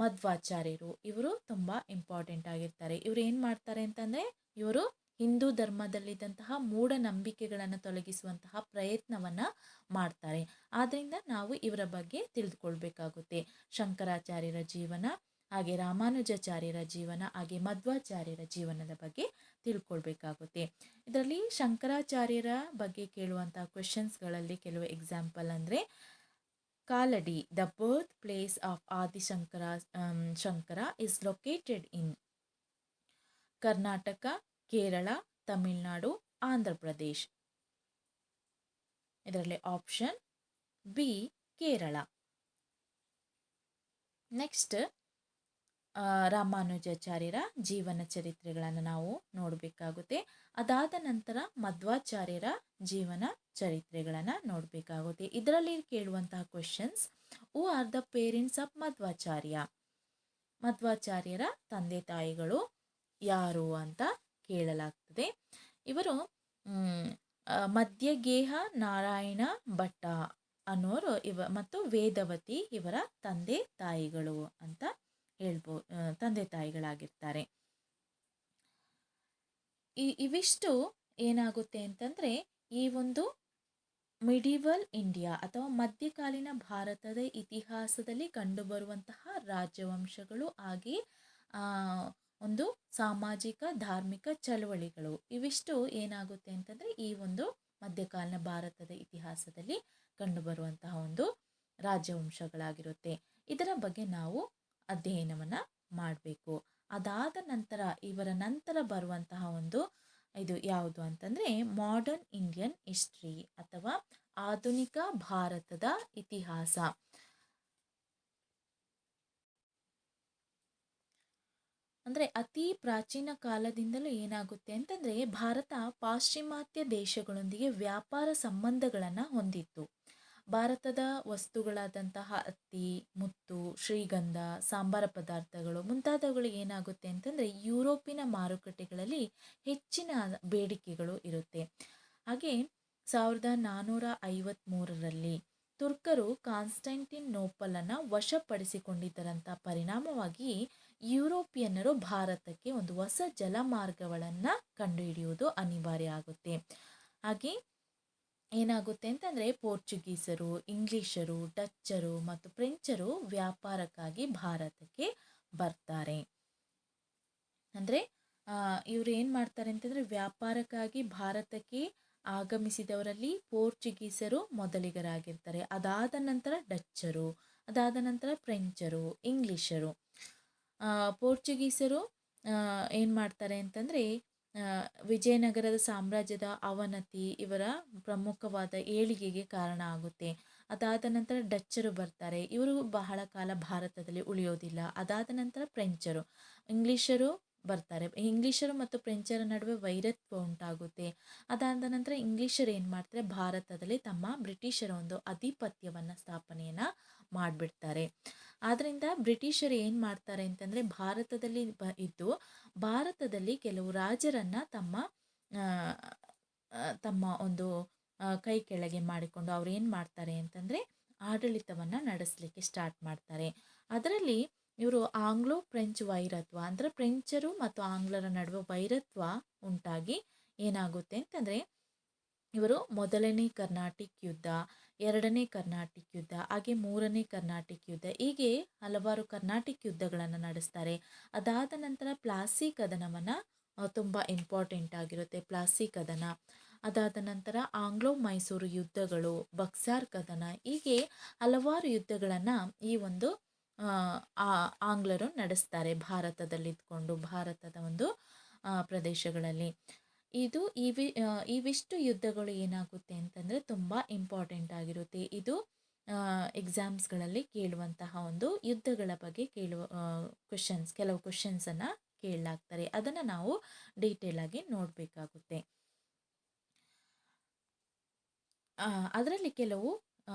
ಮಧ್ವಾಚಾರ್ಯರು ಇವರು ತುಂಬ ಇಂಪಾರ್ಟೆಂಟ್ ಆಗಿರ್ತಾರೆ. ಇವರು ಏನು ಮಾಡ್ತಾರೆ ಅಂತಂದರೆ ಇವರು ಹಿಂದೂ ಧರ್ಮದಲ್ಲಿದ್ದಂತಹ ಮೂಢನಂಬಿಕೆಗಳನ್ನು ತೊಲಗಿಸುವಂತಹ ಪ್ರಯತ್ನವನ್ನು ಮಾಡ್ತಾರೆ. ಆದ್ದರಿಂದ ನಾವು ಇವರ ಬಗ್ಗೆ ತಿಳಿದುಕೊಳ್ಬೇಕಾಗುತ್ತೆ. ಶಂಕರಾಚಾರ್ಯರ ಜೀವನ, ಹಾಗೆ ರಾಮಾನುಜಾಚಾರ್ಯರ ಜೀವನ, ಹಾಗೆ ಮಧ್ವಾಚಾರ್ಯರ ಜೀವನದ ಬಗ್ಗೆ ತಿಳ್ಕೊಳ್ಬೇಕಾಗುತ್ತೆ. ಇದರಲ್ಲಿ ಶಂಕರಾಚಾರ್ಯರ ಬಗ್ಗೆ ಕೇಳುವಂತಹ ಕ್ವೆಶನ್ಸ್ಗಳಲ್ಲಿ ಕೆಲವು ಎಕ್ಸಾಂಪಲ್ ಅಂದರೆ, Kalady, the birth place of Adishankara Shankara is located in Karnataka, Kerala, Tamil Nadu, Andhra Pradesh. ಇದರಲ್ಲಿ ಆಪ್ಷನ್ ಬಿ ಕೇರಳ. ನೆಕ್ಸ್ಟ್, ರಾಮಾನುಜಾಚಾರ್ಯರ ಜೀವನ ಚರಿತ್ರೆಗಳನ್ನು ನಾವು ನೋಡಬೇಕಾಗುತ್ತೆ. ಅದಾದ ನಂತರ ಮಧ್ವಾಚಾರ್ಯರ ಜೀವನ ಚರಿತ್ರೆಗಳನ್ನು ನೋಡಬೇಕಾಗುತ್ತೆ. ಇದರಲ್ಲಿ ಕೇಳುವಂತಹ questions, who are the parents of Madhvacharya? ಮಧ್ವಾಚಾರ್ಯರ ತಂದೆ ತಾಯಿಗಳು ಯಾರು ಅಂತ ಕೇಳಲಾಗ್ತದೆ. ಇವರು ಮಧ್ಯಗೇಹ ನಾರಾಯಣ ಭಟ್ಟ ಅನ್ನೋರು ಮತ್ತು ವೇದವತಿ ಇವರ ತಂದೆ ತಾಯಿಗಳು ಅಂತ ತಂದೆ ತಾಯಿಗಳಾಗಿರ್ತಾರೆ. ಇವಿಷ್ಟು ಏನಾಗುತ್ತೆ ಅಂತಂದರೆ, ಈ ಒಂದು ಮಿಡಿವಲ್ ಇಂಡಿಯಾ ಅಥವಾ ಮಧ್ಯಕಾಲೀನ ಭಾರತದ ಇತಿಹಾಸದಲ್ಲಿ ಕಂಡುಬರುವಂತಹ ರಾಜವಂಶಗಳು, ಹಾಗೆ ಒಂದು ಸಾಮಾಜಿಕ ಧಾರ್ಮಿಕ ಚಳವಳಿಗಳು, ಇವಿಷ್ಟು ಏನಾಗುತ್ತೆ ಅಂತಂದರೆ ಈ ಒಂದು ಮಧ್ಯಕಾಲೀನ ಭಾರತದ ಇತಿಹಾಸದಲ್ಲಿ ಕಂಡುಬರುವಂತಹ ಒಂದು ರಾಜವಂಶಗಳಾಗಿರುತ್ತೆ. ಇದರ ಬಗ್ಗೆ ನಾವು ಅಧ್ಯಯನವನ್ನು ಮಾಡಬೇಕು. ಅದಾದ ನಂತರ ಇವರ ನಂತರ ಬರುವಂತಹ ಒಂದು ಇದು ಯಾವುದು ಅಂತಂದರೆ ಮಾಡರ್ನ್ ಇಂಡಿಯನ್ ಹಿಸ್ಟ್ರಿ ಅಥವಾ ಆಧುನಿಕ ಭಾರತದ ಇತಿಹಾಸ. ಅಂದರೆ ಅತಿ ಪ್ರಾಚೀನ ಕಾಲದಿಂದಲೂ ಏನಾಗುತ್ತೆ ಅಂತಂದರೆ, ಭಾರತ ಪಾಶ್ಚಿಮಾತ್ಯ ದೇಶಗಳೊಂದಿಗೆ ವ್ಯಾಪಾರ ಸಂಬಂಧಗಳನ್ನು ಹೊಂದಿತ್ತು. ಭಾರತದ ವಸ್ತುಗಳಾದಂತಹ ಹತ್ತಿ, ಮುತ್ತು, ಶ್ರೀಗಂಧ, ಸಾಂಬಾರ ಪದಾರ್ಥಗಳು ಮುಂತಾದವುಗಳು ಏನಾಗುತ್ತೆ ಅಂತಂದರೆ ಯುರೋಪಿನ ಮಾರುಕಟ್ಟೆಗಳಲ್ಲಿ ಹೆಚ್ಚಿನ ಬೇಡಿಕೆಗಳು ಇರುತ್ತೆ. ಹಾಗೆ 1453ರಲ್ಲಿ ತುರ್ಕರು ಕಾನ್ಸ್ಟಂಟಿನೋಪಲನ್ನು ವಶಪಡಿಸಿಕೊಂಡಿದ್ದರಂಥ ಪರಿಣಾಮವಾಗಿ ಯುರೋಪಿಯನ್ನರು ಭಾರತಕ್ಕೆ ಒಂದು ಹೊಸ ಜಲಮಾರ್ಗಗಳನ್ನು ಕಂಡುಹಿಡಿಯುವುದು ಅನಿವಾರ್ಯ ಆಗುತ್ತೆ. ಹಾಗೆ ಏನಾಗುತ್ತೆ ಅಂತಂದರೆ ಪೋರ್ಚುಗೀಸರು, ಇಂಗ್ಲಿಷರು, ಡಚ್ಚರು ಮತ್ತು ಫ್ರೆಂಚರು ವ್ಯಾಪಾರಕ್ಕಾಗಿ ಭಾರತಕ್ಕೆ ಬರ್ತಾರೆ. ಅಂದರೆ ಇವರು ಏನು ಮಾಡ್ತಾರೆ ಅಂತಂದರೆ, ವ್ಯಾಪಾರಕ್ಕಾಗಿ ಭಾರತಕ್ಕೆ ಆಗಮಿಸಿದವರಲ್ಲಿ ಪೋರ್ಚುಗೀಸರು ಮೊದಲಿಗರಾಗಿರ್ತಾರೆ. ಅದಾದ ನಂತರ ಡಚ್ಚರು, ಅದಾದ ನಂತರ ಫ್ರೆಂಚರು, ಇಂಗ್ಲಿಷರು. ಪೋರ್ಚುಗೀಸರು ಏನು ಮಾಡ್ತಾರೆ ಅಂತಂದರೆ, ವಿಜಯನಗರದ ಸಾಮ್ರಾಜ್ಯದ ಅವನತಿ ಇವರ ಪ್ರಮುಖವಾದ ಏಳಿಗೆಗೆ ಕಾರಣ ಆಗುತ್ತೆ. ಅದಾದ ನಂತರ ಡಚ್ಚರು ಬರ್ತಾರೆ. ಇವರು ಬಹಳ ಕಾಲ ಭಾರತದಲ್ಲಿ ಉಳಿಯೋದಿಲ್ಲ. ಅದಾದ ನಂತರ ಫ್ರೆಂಚರು, ಇಂಗ್ಲಿಷರು ಬರ್ತಾರೆ. ಇಂಗ್ಲಿಷರು ಮತ್ತು ಫ್ರೆಂಚರ ನಡುವೆ ವೈರತ್ವ ಉಂಟಾಗುತ್ತೆ. ಅದಾದ ನಂತರ ಇಂಗ್ಲಿಷರು ಏನು ಮಾಡ್ತಾರೆ, ಭಾರತದಲ್ಲಿ ತಮ್ಮ ಬ್ರಿಟಿಷರ ಒಂದು ಆಧಿಪತ್ಯವನ್ನು ಸ್ಥಾಪನೆಯನ್ನು ಮಾಡಿಬಿಡ್ತಾರೆ. ಆದ್ದರಿಂದ ಬ್ರಿಟಿಷರು ಏನು ಮಾಡ್ತಾರೆ ಅಂತಂದರೆ, ಭಾರತದಲ್ಲಿ ಇದ್ದು ಭಾರತದಲ್ಲಿ ಕೆಲವು ರಾಜರನ್ನು ತಮ್ಮ ಒಂದು ಕೈ ಕೆಳಗೆ ಮಾಡಿಕೊಂಡು ಅವ್ರು ಏನು ಮಾಡ್ತಾರೆ ಅಂತಂದರೆ ಆಡಳಿತವನ್ನು ನಡೆಸಲಿಕ್ಕೆ ಸ್ಟಾರ್ಟ್ ಮಾಡ್ತಾರೆ. ಅದರಲ್ಲಿ ಇವರು ಆಂಗ್ಲೋ ಫ್ರೆಂಚ್ ವೈರತ್ವ ಅಂದರೆ ಫ್ರೆಂಚರು ಮತ್ತು ಆಂಗ್ಲರ ನಡುವೆ ವೈರತ್ವ ಉಂಟಾಗಿ ಏನಾಗುತ್ತೆ ಅಂತಂದರೆ, ಇವರು ಮೊದಲನೇ ಕರ್ನಾಟಿಕ್ ಯುದ್ಧ, ಎರಡನೇ ಕರ್ನಾಟಿಕ್ ಯುದ್ಧ, ಹಾಗೆ ಮೂರನೇ ಕರ್ನಾಟಿಕ್ ಯುದ್ಧ, ಹೀಗೆ ಹಲವಾರು ಕರ್ನಾಟಿಕ್ ಯುದ್ಧಗಳನ್ನು ನಡೆಸ್ತಾರೆ. ಅದಾದ ನಂತರ ಪ್ಲಾಸಿ ಕದನವನ್ನು ತುಂಬ ಇಂಪಾರ್ಟೆಂಟ್ ಆಗಿರುತ್ತೆ, ಪ್ಲಾಸಿ ಕದನ. ಅದಾದ ನಂತರ ಆಂಗ್ಲೋ ಮೈಸೂರು ಯುದ್ಧಗಳು, ಬಕ್ಸಾರ್ ಕದನ, ಹೀಗೆ ಹಲವಾರು ಯುದ್ಧಗಳನ್ನು ಈ ಒಂದು ಆಂಗ್ಲರು ನಡೆಸ್ತಾರೆ ಭಾರತದಲ್ಲಿದ್ದುಕೊಂಡು, ಭಾರತದ ಒಂದು ಪ್ರದೇಶಗಳಲ್ಲಿ. ಇವಿಷ್ಟು ಯುದ್ಧಗಳು ಏನಾಗುತ್ತೆ ಅಂತಂದರೆ ತುಂಬ ಇಂಪಾರ್ಟೆಂಟ್ ಆಗಿರುತ್ತೆ. ಇದು ಎಕ್ಸಾಮ್ಸ್ಗಳಲ್ಲಿ ಕೇಳುವಂತಹ ಒಂದು ಯುದ್ಧಗಳ ಬಗ್ಗೆ ಕೆಲವು ಕ್ವೆಶನ್ಸನ್ನು ಕೇಳಲಾಗ್ತಾರೆ. ಅದನ್ನು ನಾವು ಡೀಟೇಲ್ ಆಗಿ ನೋಡಬೇಕಾಗುತ್ತೆ. ಅದರಲ್ಲಿ ಕೆಲವು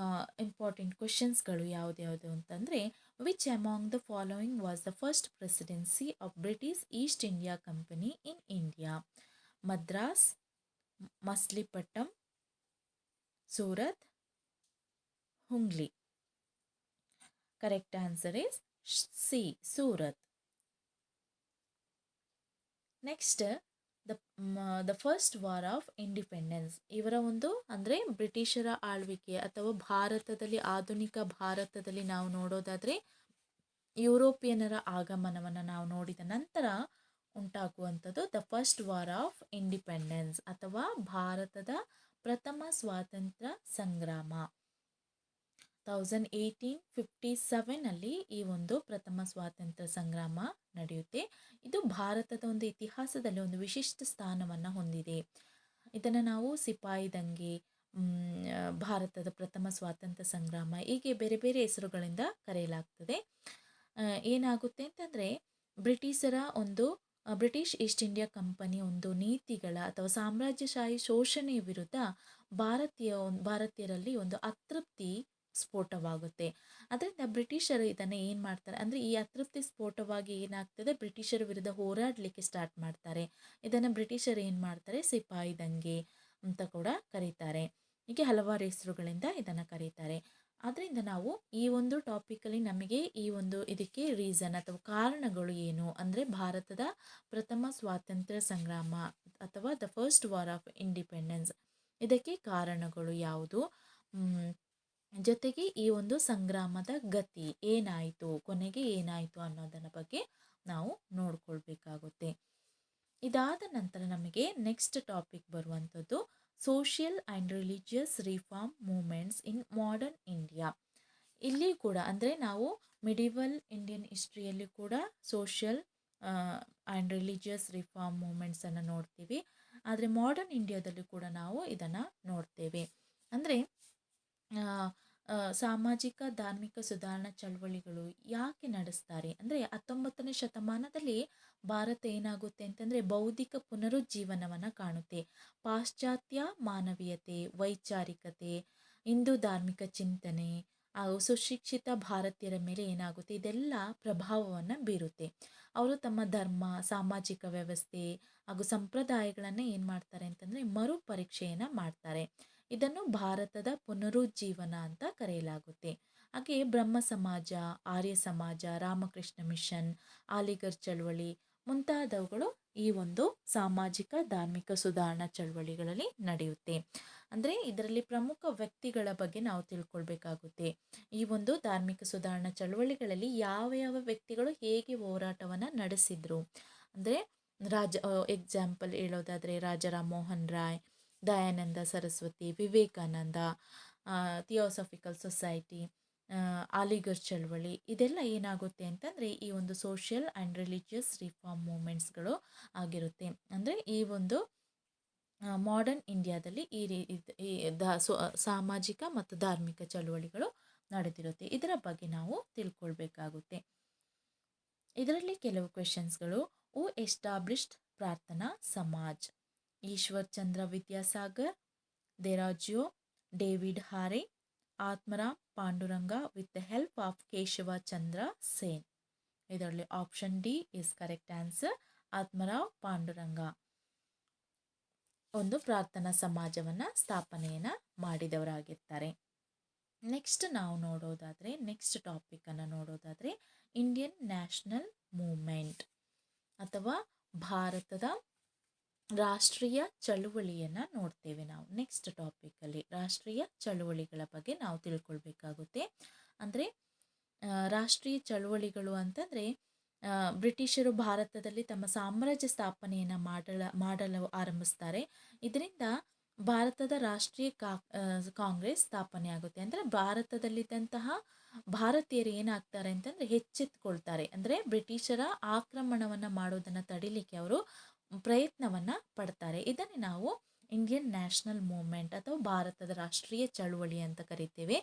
ಇಂಪಾರ್ಟೆಂಟ್ ಕ್ವೆಶನ್ಸ್ಗಳು ಯಾವ್ದ್ಯಾವುದು ಅಂತಂದರೆ, which among the following was the first presidency of British East India company in India? Madras, Masulipatnam, Surat, Hugli. Correct answer is C, Surat. Next, the the first war of independence. ಇವರ ಒಂದು ಅಂದರೆ ಬ್ರಿಟಿಷರ ಆಳ್ವಿಕೆ ಅಥವಾ ಭಾರತದಲ್ಲಿ ಆಧುನಿಕ ಭಾರತದಲ್ಲಿ ನಾವು ನೋಡೋದಾದರೆ ಯುರೋಪಿಯನ್ನರ ಆಗಮನವನ್ನು ನಾವು ನೋಡಿದ ನಂತರ ಉಂಟಾಗುವಂಥದ್ದು the first war of independence ಅಥವಾ ಭಾರತದ ಪ್ರಥಮ ಸ್ವಾತಂತ್ರ್ಯ ಸಂಗ್ರಾಮ. 1857 ಈ ಒಂದು ಪ್ರಥಮ ಸ್ವಾತಂತ್ರ್ಯ ಸಂಗ್ರಾಮ ನಡೆಯುತ್ತೆ. ಇದು ಭಾರತದ ಒಂದು ಇತಿಹಾಸದಲ್ಲಿ ಒಂದು ವಿಶಿಷ್ಟ ಸ್ಥಾನವನ್ನು ಹೊಂದಿದೆ. ಇದನ್ನು ನಾವು ಸಿಪಾಯಿ ದಂಗೆ, ಭಾರತದ ಪ್ರಥಮ ಸ್ವಾತಂತ್ರ್ಯ ಸಂಗ್ರಾಮ, ಹೀಗೆ ಬೇರೆ ಬೇರೆ ಹೆಸರುಗಳಿಂದ ಕರೆಯಲಾಗ್ತದೆ. ಏನಾಗುತ್ತೆ ಅಂತಂದರೆ ಬ್ರಿಟಿಷ್ ಈಸ್ಟ್ ಇಂಡಿಯಾ ಕಂಪನಿ ಒಂದು ನೀತಿಗಳ ಅಥವಾ ಸಾಮ್ರಾಜ್ಯಶಾಹಿ ಶೋಷಣೆಯ ವಿರುದ್ಧ ಭಾರತೀಯರಲ್ಲಿ ಒಂದು ಅತೃಪ್ತಿ ಸ್ಫೋಟವಾಗುತ್ತೆ. ಅದರಿಂದ ಬ್ರಿಟಿಷರು ಇದನ್ನು ಏನು ಮಾಡ್ತಾರೆ ಅಂದರೆ ಈ ಅತೃಪ್ತಿ ಸ್ಫೋಟವಾಗಿ ಏನಾಗ್ತದೆ, ಬ್ರಿಟಿಷರ ವಿರುದ್ಧ ಹೋರಾಡಲಿಕ್ಕೆ ಸ್ಟಾರ್ಟ್ ಮಾಡ್ತಾರೆ. ಇದನ್ನು ಬ್ರಿಟಿಷರು ಏನು ಮಾಡ್ತಾರೆ, ಸಿಪಾಯಿ ದಂಗೆ ಅಂತ ಕೂಡ ಕರೀತಾರೆ. ಹೀಗೆ ಹಲವಾರು ಹೆಸರುಗಳಿಂದ ಇದನ್ನು ಕರೀತಾರೆ. ಆದ್ದರಿಂದ ನಾವು ಈ ಒಂದು ಟಾಪಿಕಲ್ಲಿ ನಮಗೆ ಇದಕ್ಕೆ ರೀಸನ್ ಅಥವಾ ಕಾರಣಗಳು ಏನು ಅಂದರೆ ಭಾರತದ ಪ್ರಥಮ ಸ್ವಾತಂತ್ರ್ಯ ಸಂಗ್ರಾಮ ಅಥವಾ the first war of independence, ಇದಕ್ಕೆ ಕಾರಣಗಳು ಯಾವುದು, ಜೊತೆಗೆ ಈ ಒಂದು ಸಂಗ್ರಾಮದ ಗತಿ ಏನಾಯಿತು, ಕೊನೆಗೆ ಏನಾಯಿತು ಅನ್ನೋದರ ಬಗ್ಗೆ ನಾವು ನೋಡ್ಕೊಳ್ಬೇಕಾಗುತ್ತೆ. ಇದಾದ ನಂತರ ನಮಗೆ ನೆಕ್ಸ್ಟ್ ಟಾಪಿಕ್ ಬರುವಂಥದ್ದು social and religious reform movements in modern India. ಇಲ್ಲಿ ಕೂಡ ಅಂದರೆ ನಾವು ಮಿಡಿವಲ್ ಇಂಡಿಯನ್ ಹಿಸ್ಟ್ರಿಯಲ್ಲಿ ಕೂಡ ಸೋಷಿಯಲ್ ಆ್ಯಂಡ್ ರಿಲಿಜಿಯಸ್ ರಿಫಾರ್ಮ್ ಮೂಮೆಂಟ್ಸನ್ನು ನೋಡ್ತೀವಿ. ಆದರೆ ಮಾಡರ್ನ್ ಇಂಡಿಯಾದಲ್ಲಿ ಕೂಡ ನಾವು ಇದನ್ನು ನೋಡ್ತೇವೆ. ಅಂದರೆ ಸಾಮಾಜಿಕ ಧಾರ್ಮಿಕ ಸುಧಾರಣಾ ಚಳವಳಿಗಳು ಯಾಕೆ ನಡೆಸ್ತಾರೆ ಅಂದರೆ 19ನೇ ಶತಮಾನದಲ್ಲಿ ಭಾರತ ಏನಾಗುತ್ತೆ ಅಂತಂದರೆ ಬೌದ್ಧಿಕ ಪುನರುಜ್ಜೀವನವನ್ನು ಕಾಣುತ್ತೆ. ಪಾಶ್ಚಾತ್ಯ ಮಾನವೀಯತೆ, ವೈಚಾರಿಕತೆ, ಹಿಂದೂ ಧಾರ್ಮಿಕ ಚಿಂತನೆ ಹಾಗೂ ಸುಶಿಕ್ಷಿತ ಭಾರತೀಯರ ಮೇಲೆ ಏನಾಗುತ್ತೆ, ಇದೆಲ್ಲ ಪ್ರಭಾವವನ್ನು ಬೀರುತ್ತೆ. ಅವರು ತಮ್ಮ ಧರ್ಮ, ಸಾಮಾಜಿಕ ವ್ಯವಸ್ಥೆ ಹಾಗೂ ಸಂಪ್ರದಾಯಗಳನ್ನು ಏನು ಮಾಡ್ತಾರೆ ಅಂತಂದರೆ ಮರುಪರೀಕ್ಷೆಯನ್ನು ಮಾಡ್ತಾರೆ. ಇದನ್ನು ಭಾರತದ ಪುನರುಜ್ಜೀವನ ಅಂತ ಕರೆಯಲಾಗುತ್ತೆ. ಹಾಗೆ ಬ್ರಹ್ಮ ಸಮಾಜ, ಆರ್ಯ ಸಮಾಜ, ರಾಮಕೃಷ್ಣ ಮಿಷನ್, ಅಲಿಗಢ ಚಳವಳಿ ಮುಂತಾದವುಗಳು ಈ ಒಂದು ಸಾಮಾಜಿಕ ಧಾರ್ಮಿಕ ಸುಧಾರಣಾ ಚಳವಳಿಗಳಲ್ಲಿ ನಡೆಯುತ್ತೆ. ಅಂದರೆ ಇದರಲ್ಲಿ ಪ್ರಮುಖ ವ್ಯಕ್ತಿಗಳ ಬಗ್ಗೆ ನಾವು ತಿಳ್ಕೊಳ್ಬೇಕಾಗುತ್ತೆ. ಈ ಒಂದು ಧಾರ್ಮಿಕ ಸುಧಾರಣಾ ಚಳವಳಿಗಳಲ್ಲಿ ಯಾವ ಯಾವ ವ್ಯಕ್ತಿಗಳು ಹೇಗೆ ಹೋರಾಟವನ್ನು ನಡೆಸಿದ್ರು ಅಂದರೆ ಎಕ್ಸಾಂಪಲ್ ಹೇಳೋದಾದರೆ ರಾಜಾ ರಾಮ್ ಮೋಹನ್ ರಾಯ್, ದಯಾನಂದ ಸರಸ್ವತಿ, ವಿವೇಕಾನಂದ, ಥಿಯೋಸಾಫಿಕಲ್ ಸೊಸೈಟಿ, ಅಲಿಗಢ ಚಳವಳಿ, ಇದೆಲ್ಲ ಏನಾಗುತ್ತೆ ಅಂತಂದರೆ ಈ ಒಂದು ಸೋಷಿಯಲ್ ಆ್ಯಂಡ್ ರಿಲಿಜಿಯಸ್ ರಿಫಾರ್ಮ್ ಮೂಮೆಂಟ್ಸ್ಗಳು ಆಗಿರುತ್ತೆ. ಅಂದರೆ ಈ ಒಂದು ಮಾಡರ್ನ್ ಇಂಡಿಯಾದಲ್ಲಿ ಸಾಮಾಜಿಕ ಮತ್ತು ಧಾರ್ಮಿಕ ಚಳವಳಿಗಳು ನಡೆದಿರುತ್ತೆ. ಇದರ ಬಗ್ಗೆ ನಾವು ತಿಳ್ಕೊಳ್ಬೇಕಾಗುತ್ತೆ. ಇದರಲ್ಲಿ ಕೆಲವು ಕ್ವೆಶನ್ಸ್ಗಳು. Who established Prarthana Samaj? Ishwar Chandra Vidyasagar, Derozio, David Hare, Atmaram Pandurang with the help of Keshav Chandra Sen. ಇದರಲ್ಲಿ option D is correct answer. Atmarao Pandurang ಒಂದು ಪ್ರಾರ್ಥನಾ ಸಮಾಜವನ್ನು ಸ್ಥಾಪನೆಯನ್ನು ಮಾಡಿದವರಾಗಿರ್ತಾರೆ. ನೆಕ್ಸ್ಟ್ ನಾವು ನೋಡೋದಾದರೆ ನೆಕ್ಸ್ಟ್ ಟಾಪಿಕನ್ನು ನೋಡೋದಾದರೆ ಇಂಡಿಯನ್ ನ್ಯಾಷನಲ್ ಮೂವ್ಮೆಂಟ್ ಅಥವಾ ಭಾರತದ ರಾಷ್ಟ್ರೀಯ ಚಳುವಳಿಯನ್ನು ನೋಡ್ತೇವೆ ನಾವು. ನೆಕ್ಸ್ಟ್ ಟಾಪಿಕಲ್ಲಿ ರಾಷ್ಟ್ರೀಯ ಚಳುವಳಿಗಳ ಬಗ್ಗೆ ನಾವು ತಿಳ್ಕೊಳ್ಬೇಕಾಗುತ್ತೆ. ಅಂದರೆ ರಾಷ್ಟ್ರೀಯ ಚಳುವಳಿಗಳು ಅಂತಂದರೆ ಬ್ರಿಟಿಷರು ಭಾರತದಲ್ಲಿ ತಮ್ಮ ಸಾಮ್ರಾಜ್ಯ ಸ್ಥಾಪನೆಯನ್ನು ಮಾಡಲು ಆರಂಭಿಸ್ತಾರೆ. ಇದರಿಂದ ಭಾರತದ ರಾಷ್ಟ್ರೀಯ ಕಾಂಗ್ರೆಸ್ ಸ್ಥಾಪನೆ ಆಗುತ್ತೆ. ಅಂದರೆ ಭಾರತದಲ್ಲಿದ್ದಂತಹ ಭಾರತೀಯರು ಏನಾಗ್ತಾರೆ ಅಂತಂದರೆ ಎಚ್ಚೆತ್ತುಕೊಳ್ತಾರೆ. ಅಂದರೆ ಬ್ರಿಟಿಷರ ಆಕ್ರಮಣವನ್ನು ಮಾಡೋದನ್ನು ತಡಿಲಿಕ್ಕೆ ಅವರು ಪ್ರಯತ್ನವನ್ನು ಪಡ್ತಾರೆ. ಇದನ್ನೇ ನಾವು ಇಂಡಿಯನ್ ನ್ಯಾಷನಲ್ ಮೂವ್ಮೆಂಟ್ ಅಥವಾ ಭಾರತದ ರಾಷ್ಟ್ರೀಯ ಚಳುವಳಿ ಅಂತ ಕರಿತೇವೆ.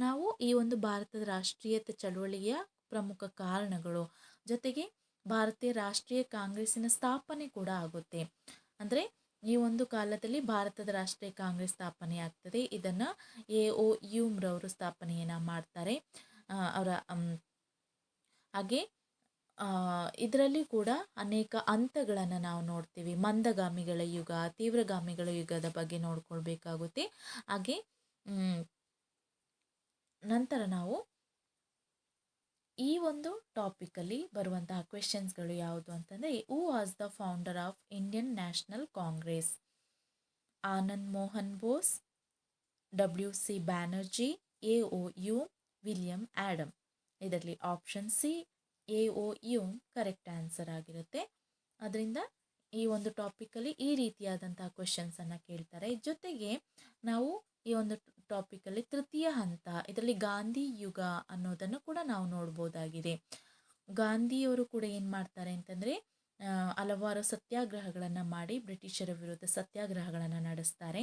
ನಾವು ಈ ಒಂದು ಭಾರತದ ರಾಷ್ಟ್ರೀಯತೆ ಚಳುವಳಿಯ ಪ್ರಮುಖ ಕಾರಣಗಳು ಜೊತೆಗೆ ಭಾರತೀಯ ರಾಷ್ಟ್ರೀಯ ಕಾಂಗ್ರೆಸ್ಸಿನ ಸ್ಥಾಪನೆ ಕೂಡ ಆಗುತ್ತೆ. ಅಂದರೆ ಈ ಒಂದು ಕಾಲದಲ್ಲಿ ಭಾರತದ ರಾಷ್ಟ್ರೀಯ ಕಾಂಗ್ರೆಸ್ ಸ್ಥಾಪನೆ ಆಗ್ತದೆ. ಇದನ್ನು ಎ.ಒ. ಹ್ಯೂಮ್ರವರು ಸ್ಥಾಪನೆಯನ್ನು ಮಾಡ್ತಾರೆ. ಅವರ ಹಾಗೆ ಇದರಲ್ಲಿ ಕೂಡ ಅನೇಕ ಹಂತಗಳನ್ನು ನಾವು ನೋಡ್ತೀವಿ. ಮಂದಗಾಮಿಗಳ ಯುಗ, ತೀವ್ರಗಾಮಿಗಳ ಯುಗದ ಬಗ್ಗೆ ನೋಡ್ಕೊಳ್ಬೇಕಾಗುತ್ತೆ. ಹಾಗೆ ನಂತರ ನಾವು ಈ ಒಂದು ಟಾಪಿಕಲ್ಲಿ ಬರುವಂತಹ ಕ್ವೆಶನ್ಸ್ಗಳು ಯಾವುದು ಅಂತಂದರೆ, who was the founder of Indian National Congress? Anand Mohan Bose, WC Banerjee, AOU William Adam. ಇದರಲ್ಲಿ option C AOU correct answer ಆಗಿರುತ್ತೆ. ಅದರಿಂದ ಈ ಒಂದು ಟಾಪಿಕಲ್ಲಿ ಈ ರೀತಿಯಾದಂತಹ ಕ್ವೆಶನ್ಸನ್ನು ಕೇಳ್ತಾರೆ. ಜೊತೆಗೆ ನಾವು ಈ ಒಂದು ಟಾಪಿಕಲ್ಲಿ ತೃತೀಯ ಹಂತ, ಇದರಲ್ಲಿ ಗಾಂಧಿ ಯುಗ ಅನ್ನೋದನ್ನು ಕೂಡ ನಾವು ನೋಡ್ಬೋದಾಗಿದೆ. ಗಾಂಧಿಯವರು ಕೂಡ ಏನು ಮಾಡ್ತಾರೆ ಅಂತಂದರೆ, ಹಲವಾರು ಸತ್ಯಾಗ್ರಹಗಳನ್ನು ಮಾಡಿ ಬ್ರಿಟಿಷರ ವಿರುದ್ಧ ಸತ್ಯಾಗ್ರಹಗಳನ್ನು ನಡೆಸ್ತಾರೆ.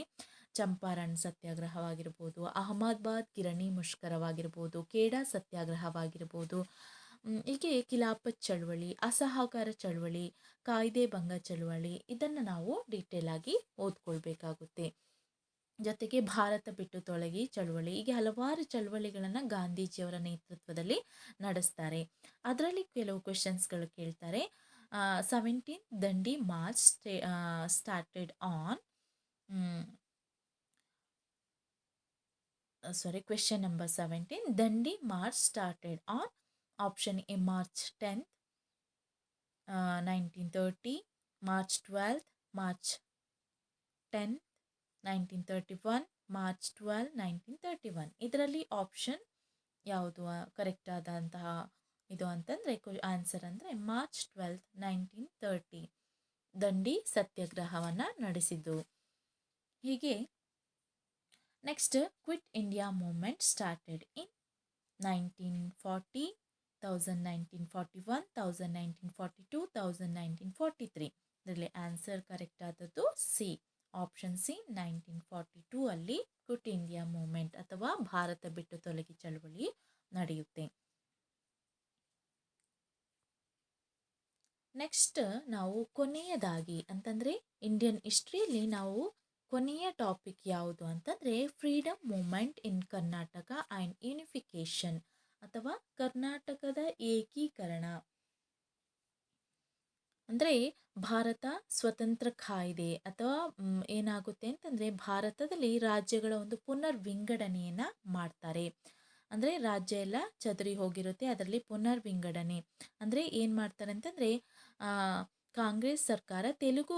ಚಂಪಾರಣ್ ಸತ್ಯಾಗ್ರಹವಾಗಿರ್ಬೋದು, ಅಹಮದಾಬಾದ್ ಗಿರಣಿ ಮುಷ್ಕರವಾಗಿರ್ಬೋದು, ಖೇಡಾ ಸತ್ಯಾಗ್ರಹವಾಗಿರ್ಬೋದು, ಹೀಗೆ ಖಿಲಾಫತ್ ಚಳವಳಿ, ಅಸಹಕಾರ ಚಳವಳಿ, ಕಾಯ್ದೆ ಭಂಗ ಚಳವಳಿ, ಇದನ್ನು ನಾವು ಡೀಟೇಲ್ ಆಗಿ ಓದ್ಕೊಳ್ಬೇಕಾಗುತ್ತೆ. ಜೊತೆಗೆ ಭಾರತ ಬಿಟ್ಟು ತೊಲಗಿ ಚಳವಳಿ, ಹೀಗೆ ಹಲವಾರು ಚಳವಳಿಗಳನ್ನು ಗಾಂಧೀಜಿಯವರ ನೇತೃತ್ವದಲ್ಲಿ ನಡೆಸ್ತಾರೆ. ಅದರಲ್ಲಿ ಕೆಲವು ಕ್ವೆಶನ್ಸ್ಗಳು ಕೇಳ್ತಾರೆ. 17 ದಂಡಿ March started on question number 17, ದಂಡಿ March started on option A March 10th, 1930, March 12th, March 10th, 1931, March 12, 1931. ಇದರಲ್ಲಿ ಆಪ್ಷನ್ ಯಾವುದು ಕರೆಕ್ಟ್ ಆದಂತಹ ಇದು ಅಂತಂದರೆ ಆನ್ಸರ್ ಅಂದರೆ ಮಾರ್ಚ್ 12th, 1930 ದಂಡಿ ಸತ್ಯಾಗ್ರಹವನ್ನು ನಡೆಸಿದ್ದು. ಹೀಗೆ next, quit India movement started in 1940, 1941, 1942, 1943. ಇದರಲ್ಲಿ ಆನ್ಸರ್ ಕರೆಕ್ಟ್ ಆದದ್ದು ಸಿ, ಆಪ್ಷನ್ ಸಿ 1942 ಅಲ್ಲಿ ಕ್ವಿಟ್ ಇಂಡಿಯಾ ಮೂವ್ಮೆಂಟ್ ಅಥವಾ ಭಾರತ ಬಿಟ್ಟು ತೊಲಗಿ ಚಳವಳಿ ನಡೆಯುತ್ತೆ. ನೆಕ್ಸ್ಟ್ ನಾವು ಕೊನೆಯದಾಗಿ ಅಂತಂದರೆ ಇಂಡಿಯನ್ ಹಿಸ್ಟ್ರಿಯಲ್ಲಿ ನಾವು ಕೊನೆಯ ಟಾಪಿಕ್ ಯಾವುದು ಅಂತಂದರೆ freedom movement in Karnataka and unification ಅಥವಾ ಕರ್ನಾಟಕದ ಏಕೀಕರಣ. ಅಂದರೆ ಭಾರತ ಸ್ವತಂತ್ರ ಕಾಯ್ದೆ ಅಥವಾ ಏನಾಗುತ್ತೆ ಅಂತಂದರೆ ಭಾರತದಲ್ಲಿ ರಾಜ್ಯಗಳ ಒಂದು ಪುನರ್ ವಿಂಗಡಣೆಯನ್ನು ಮಾಡ್ತಾರೆ. ಅಂದರೆ ರಾಜ್ಯ ಎಲ್ಲ ಚದುರಿ ಹೋಗಿರುತ್ತೆ, ಅದರಲ್ಲಿ ಪುನರ್ ವಿಂಗಡಣೆ ಅಂದರೆ ಏನು ಮಾಡ್ತಾರೆ ಅಂತಂದರೆ, ಕಾಂಗ್ರೆಸ್ ಸರ್ಕಾರ ತೆಲುಗು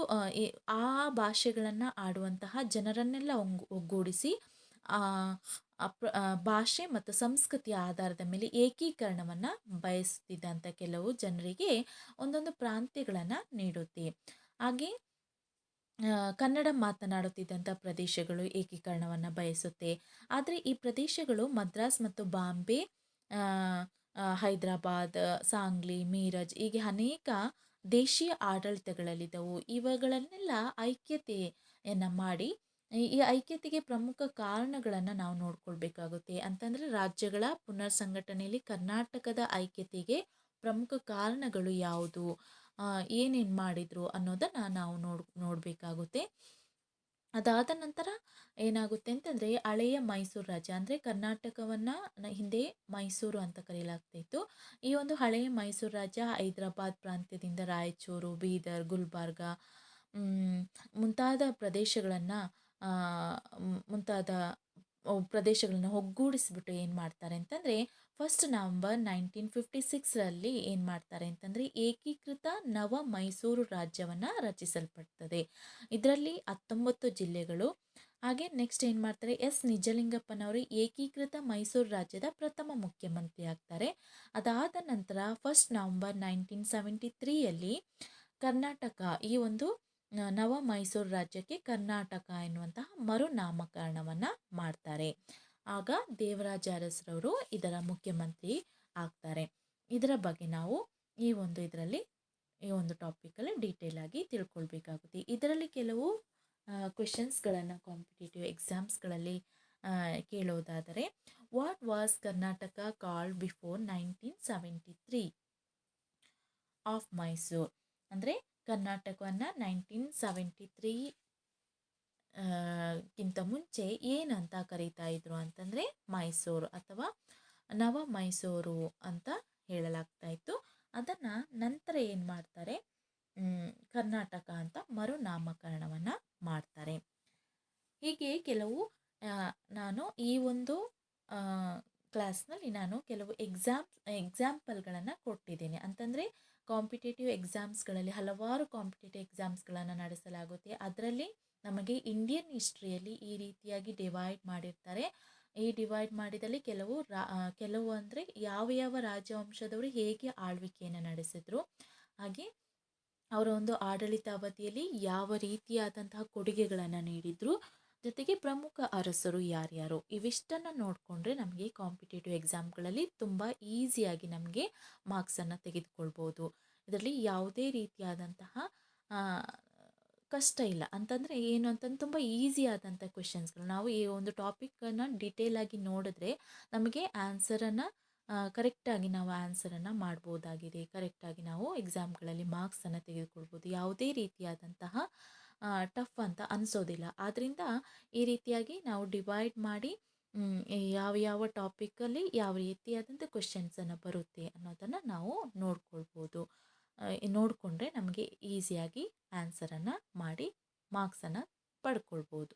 ಆ ಭಾಷೆಗಳನ್ನು ಆಡುವಂತಹ ಜನರನ್ನೆಲ್ಲ ಒಗ್ಗೂಡಿಸಿ ಭಾಷೆ ಮತ್ತು ಸಂಸ್ಕೃತಿಯ ಆಧಾರದ ಮೇಲೆ ಏಕೀಕರಣವನ್ನು ಬಯಸುತ್ತಿದ್ದಂಥ ಕೆಲವು ಜನರಿಗೆ ಒಂದೊಂದು ಪ್ರಾಂತ್ಯಗಳನ್ನು ನೀಡುತ್ತೆ. ಹಾಗೆ ಕನ್ನಡ ಮಾತನಾಡುತ್ತಿದ್ದಂಥ ಪ್ರದೇಶಗಳು ಏಕೀಕರಣವನ್ನು ಬಯಸುತ್ತೆ. ಆದರೆ ಈ ಪ್ರದೇಶಗಳು ಮದ್ರಾಸ್ ಮತ್ತು ಬಾಂಬೆ, ಹೈದರಾಬಾದ್, ಸಾಂಗ್ಲಿ, ಮೀರಜ್ ಹೀಗೆ ಅನೇಕ ದೇಶೀಯ ಆಡಳಿತಗಳಲ್ಲಿದ್ದವು. ಇವುಗಳನ್ನೆಲ್ಲ ಐಕ್ಯತೆಯನ್ನು ಮಾಡಿ, ಈ ಐಕ್ಯತೆಗೆ ಪ್ರಮುಖ ಕಾರಣಗಳನ್ನು ನಾವು ನೋಡ್ಕೊಳ್ಬೇಕಾಗುತ್ತೆ. ಅಂತಂದರೆ ರಾಜ್ಯಗಳ ಪುನರ್ ಸಂಘಟನೆಯಲ್ಲಿ ಕರ್ನಾಟಕದ ಐಕ್ಯತೆಗೆ ಪ್ರಮುಖ ಕಾರಣಗಳು ಯಾವುದು, ಏನೇನು ಮಾಡಿದರು ಅನ್ನೋದನ್ನು ನಾವು ನೋಡಬೇಕಾಗುತ್ತೆ. ಅದಾದ ನಂತರ ಏನಾಗುತ್ತೆ ಅಂತಂದರೆ ಹಳೆಯ ಮೈಸೂರು ರಾಜ್ಯ, ಅಂದರೆ ಕರ್ನಾಟಕವನ್ನು ಹಿಂದೆ ಮೈಸೂರು ಅಂತ ಕರೆಯಲಾಗ್ತಾಯಿತ್ತು. ಈ ಒಂದು ಹಳೆಯ ಮೈಸೂರು ರಾಜ್ಯ ಹೈದರಾಬಾದ್ ಪ್ರಾಂತ್ಯದಿಂದ ರಾಯಚೂರು, ಬೀದರ್, ಗುಲ್ಬರ್ಗ ಮುಂತಾದ ಪ್ರದೇಶಗಳನ್ನು ಒಗ್ಗೂಡಿಸಿಬಿಟ್ಟು ಏನು ಮಾಡ್ತಾರೆ ಅಂತಂದರೆ, ಫಸ್ಟ್ ನವಂಬರ್ 1956ರಲ್ಲಿ ಏನು ಮಾಡ್ತಾರೆ ಅಂತಂದರೆ ಏಕೀಕೃತ ನವ ಮೈಸೂರು ರಾಜ್ಯವನ್ನು ರಚಿಸಲ್ಪಡ್ತದೆ. ಇದರಲ್ಲಿ 19 ಜಿಲ್ಲೆಗಳು. ಹಾಗೆ ನೆಕ್ಸ್ಟ್ ಏನು ಮಾಡ್ತಾರೆ, ನಿಜಲಿಂಗಪ್ಪನವರು ಏಕೀಕೃತ ಮೈಸೂರು ರಾಜ್ಯದ ಪ್ರಥಮ ಮುಖ್ಯಮಂತ್ರಿ ಆಗ್ತಾರೆ. ಅದಾದ ನಂತರ ಫಸ್ಟ್ ನವಂಬರ್ 1973ಯಲ್ಲಿ ಕರ್ನಾಟಕ, ಈ ಒಂದು ನವ ಮೈಸೂರು ರಾಜ್ಯಕ್ಕೆ ಕರ್ನಾಟಕ ಎನ್ನುವಂತಹ ಮರುನಾಮಕರಣವನ್ನು ಮಾಡ್ತಾರೆ. ಆಗ ದೇವರಾಜ ಅರಸರವರು ಇದರ ಮುಖ್ಯಮಂತ್ರಿ ಆಗ್ತಾರೆ. ಇದರ ಬಗ್ಗೆ ನಾವು ಈ ಒಂದು ಟಾಪಿಕಲ್ಲಿ ಡೀಟೇಲ್ ಆಗಿ ತಿಳ್ಕೊಳ್ಬೇಕಾಗುತ್ತೆ. ಇದರಲ್ಲಿ ಕೆಲವು ಕ್ವೆಶನ್ಸ್ಗಳನ್ನು ಕಾಂಪಿಟೇಟಿವ್ ಎಕ್ಸಾಮ್ಸ್ಗಳಲ್ಲಿ ಕೇಳೋದಾದರೆ, what was Karnataka called before 1973 of Mysore? ಅಂದರೆ ಕರ್ನಾಟಕವನ್ನು 1973 ಗಿಂತ ಮುಂಚೆ ಏನಂತ ಕರೀತಾ ಇದ್ರು ಅಂತಂದರೆ ಮೈಸೂರು ಅಥವಾ ನವ ಮೈಸೂರು ಅಂತ ಹೇಳಲಾಗ್ತಾ ಇತ್ತು. ಅದನ್ನು ನಂತರ ಏನು ಮಾಡ್ತಾರೆ, ಕರ್ನಾಟಕ ಅಂತ ಮರುನಾಮಕರಣವನ್ನು ಮಾಡ್ತಾರೆ. ಹೀಗೆ ಕೆಲವು ನಾನು ಈ ಒಂದು ಕ್ಲಾಸ್ನಲ್ಲಿ ನಾನು ಕೆಲವು ಎಕ್ಸಾಂಪಲ್ಗಳನ್ನು ಕೊಟ್ಟಿದ್ದೀನಿ. ಅಂತಂದರೆ ಕಾಂಪಿಟೇಟಿವ್ ಎಕ್ಸಾಮ್ಸ್ಗಳಲ್ಲಿ ಹಲವಾರು ಕಾಂಪಿಟೇಟಿವ್ ಎಕ್ಸಾಮ್ಸ್ಗಳನ್ನು ನಡೆಸಲಾಗುತ್ತೆ. ಅದರಲ್ಲಿ ನಮಗೆ ಇಂಡಿಯನ್ ಹಿಸ್ಟ್ರಿಯಲ್ಲಿ ಈ ರೀತಿಯಾಗಿ ಡಿವೈಡ್ ಮಾಡಿರ್ತಾರೆ. ಈ ಡಿವೈಡ್ ಮಾಡಿದಲ್ಲಿ ಕೆಲವು ಅಂದರೆ ಯಾವ ಯಾವ ರಾಜವಂಶದವರು ಹೇಗೆ ಆಳ್ವಿಕೆಯನ್ನು ನಡೆಸಿದ್ರು, ಹಾಗೆ ಅವರ ಒಂದು ಆಡಳಿತ ಅವಧಿಯಲ್ಲಿ ಯಾವ ರೀತಿಯಾದಂತಹ ಕೊಡುಗೆಗಳನ್ನು ನೀಡಿದ್ರು, ಜೊತೆಗೆ ಪ್ರಮುಖ ಅರಸರು ಯಾರ್ಯಾರು, ಇವಿಷ್ಟನ್ನು ನೋಡಿಕೊಂಡ್ರೆ ನಮಗೆ ಕಾಂಪಿಟೇಟಿವ್ ಎಕ್ಸಾಮ್ಗಳಲ್ಲಿ ತುಂಬ ಈಸಿಯಾಗಿ ನಮಗೆ ಮಾರ್ಕ್ಸನ್ನು ತೆಗೆದುಕೊಳ್ಬೋದು. ಇದರಲ್ಲಿ ಯಾವುದೇ ರೀತಿಯಾದಂತಹ ಆ, ಕಷ್ಟ ಇಲ್ಲ. ಅಂತಂದರೆ ಏನು ಅಂತಂದು ತುಂಬ ಈಸಿ ಆದಂಥ ಕ್ವೆಶನ್ಸ್ಗಳು, ನಾವು ಈ ಒಂದು ಟಾಪಿಕನ್ನು ಡಿಟೇಲಾಗಿ ನೋಡಿದ್ರೆ ನಮಗೆ ಆನ್ಸರನ್ನು ಕರೆಕ್ಟಾಗಿ ನಾವು ಆನ್ಸರನ್ನು ಮಾಡ್ಬೋದಾಗಿದೆ. ಕರೆಕ್ಟಾಗಿ ನಾವು ಎಕ್ಸಾಮ್ಗಳಲ್ಲಿ ಮಾರ್ಕ್ಸನ್ನು ತೆಗೆದುಕೊಳ್ಬೋದು. ಯಾವುದೇ ರೀತಿಯಾದಂತಹ ಟಫ್ ಅಂತ ಅನಿಸೋದಿಲ್ಲ. ಆದ್ದರಿಂದ ಈ ರೀತಿಯಾಗಿ ನಾವು ಡಿವೈಡ್ ಮಾಡಿ ಯಾವ ಯಾವ ಟಾಪಿಕಲ್ಲಿ ಯಾವ ರೀತಿಯಾದಂಥ ಕ್ವೆಶನ್ಸನ್ನು ಬರುತ್ತೆ ಅನ್ನೋದನ್ನು ನಾವು ನೋಡ್ಕೊಳ್ಬೋದು. ನೋಡಿಕೊಂಡ್ರೆ ನಮಗೆ ಈಸಿಯಾಗಿ ಆನ್ಸರನ್ನು ಮಾಡಿ ಮಾರ್ಕ್ಸನ್ನು ಪಡ್ಕೊಳ್ಬೋದು.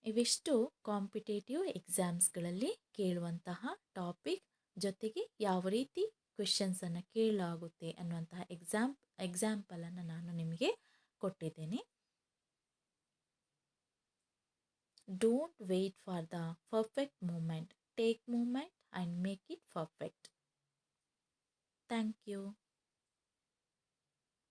ಇವಿಷ್ಟು ಕಾಂಪಿಟೇಟಿವ್ ಎಕ್ಸಾಮ್ಸ್ಗಳಲ್ಲಿ ಕೇಳುವಂತಹ ಟಾಪಿಕ್, ಜೊತೆಗೆ ಯಾವ ರೀತಿ ಕ್ವೆಶನ್ಸನ್ನು ಕೇಳಲಾಗುತ್ತೆ ಅನ್ನುವಂತಹ ಎಕ್ಸಾಂಪಲನ್ನು ನಾನು ನಿಮಗೆ ಕೊಟ್ಟಿದ್ದೇನೆ. Don't wait for the perfect moment, take moment and make it perfect. Thank you.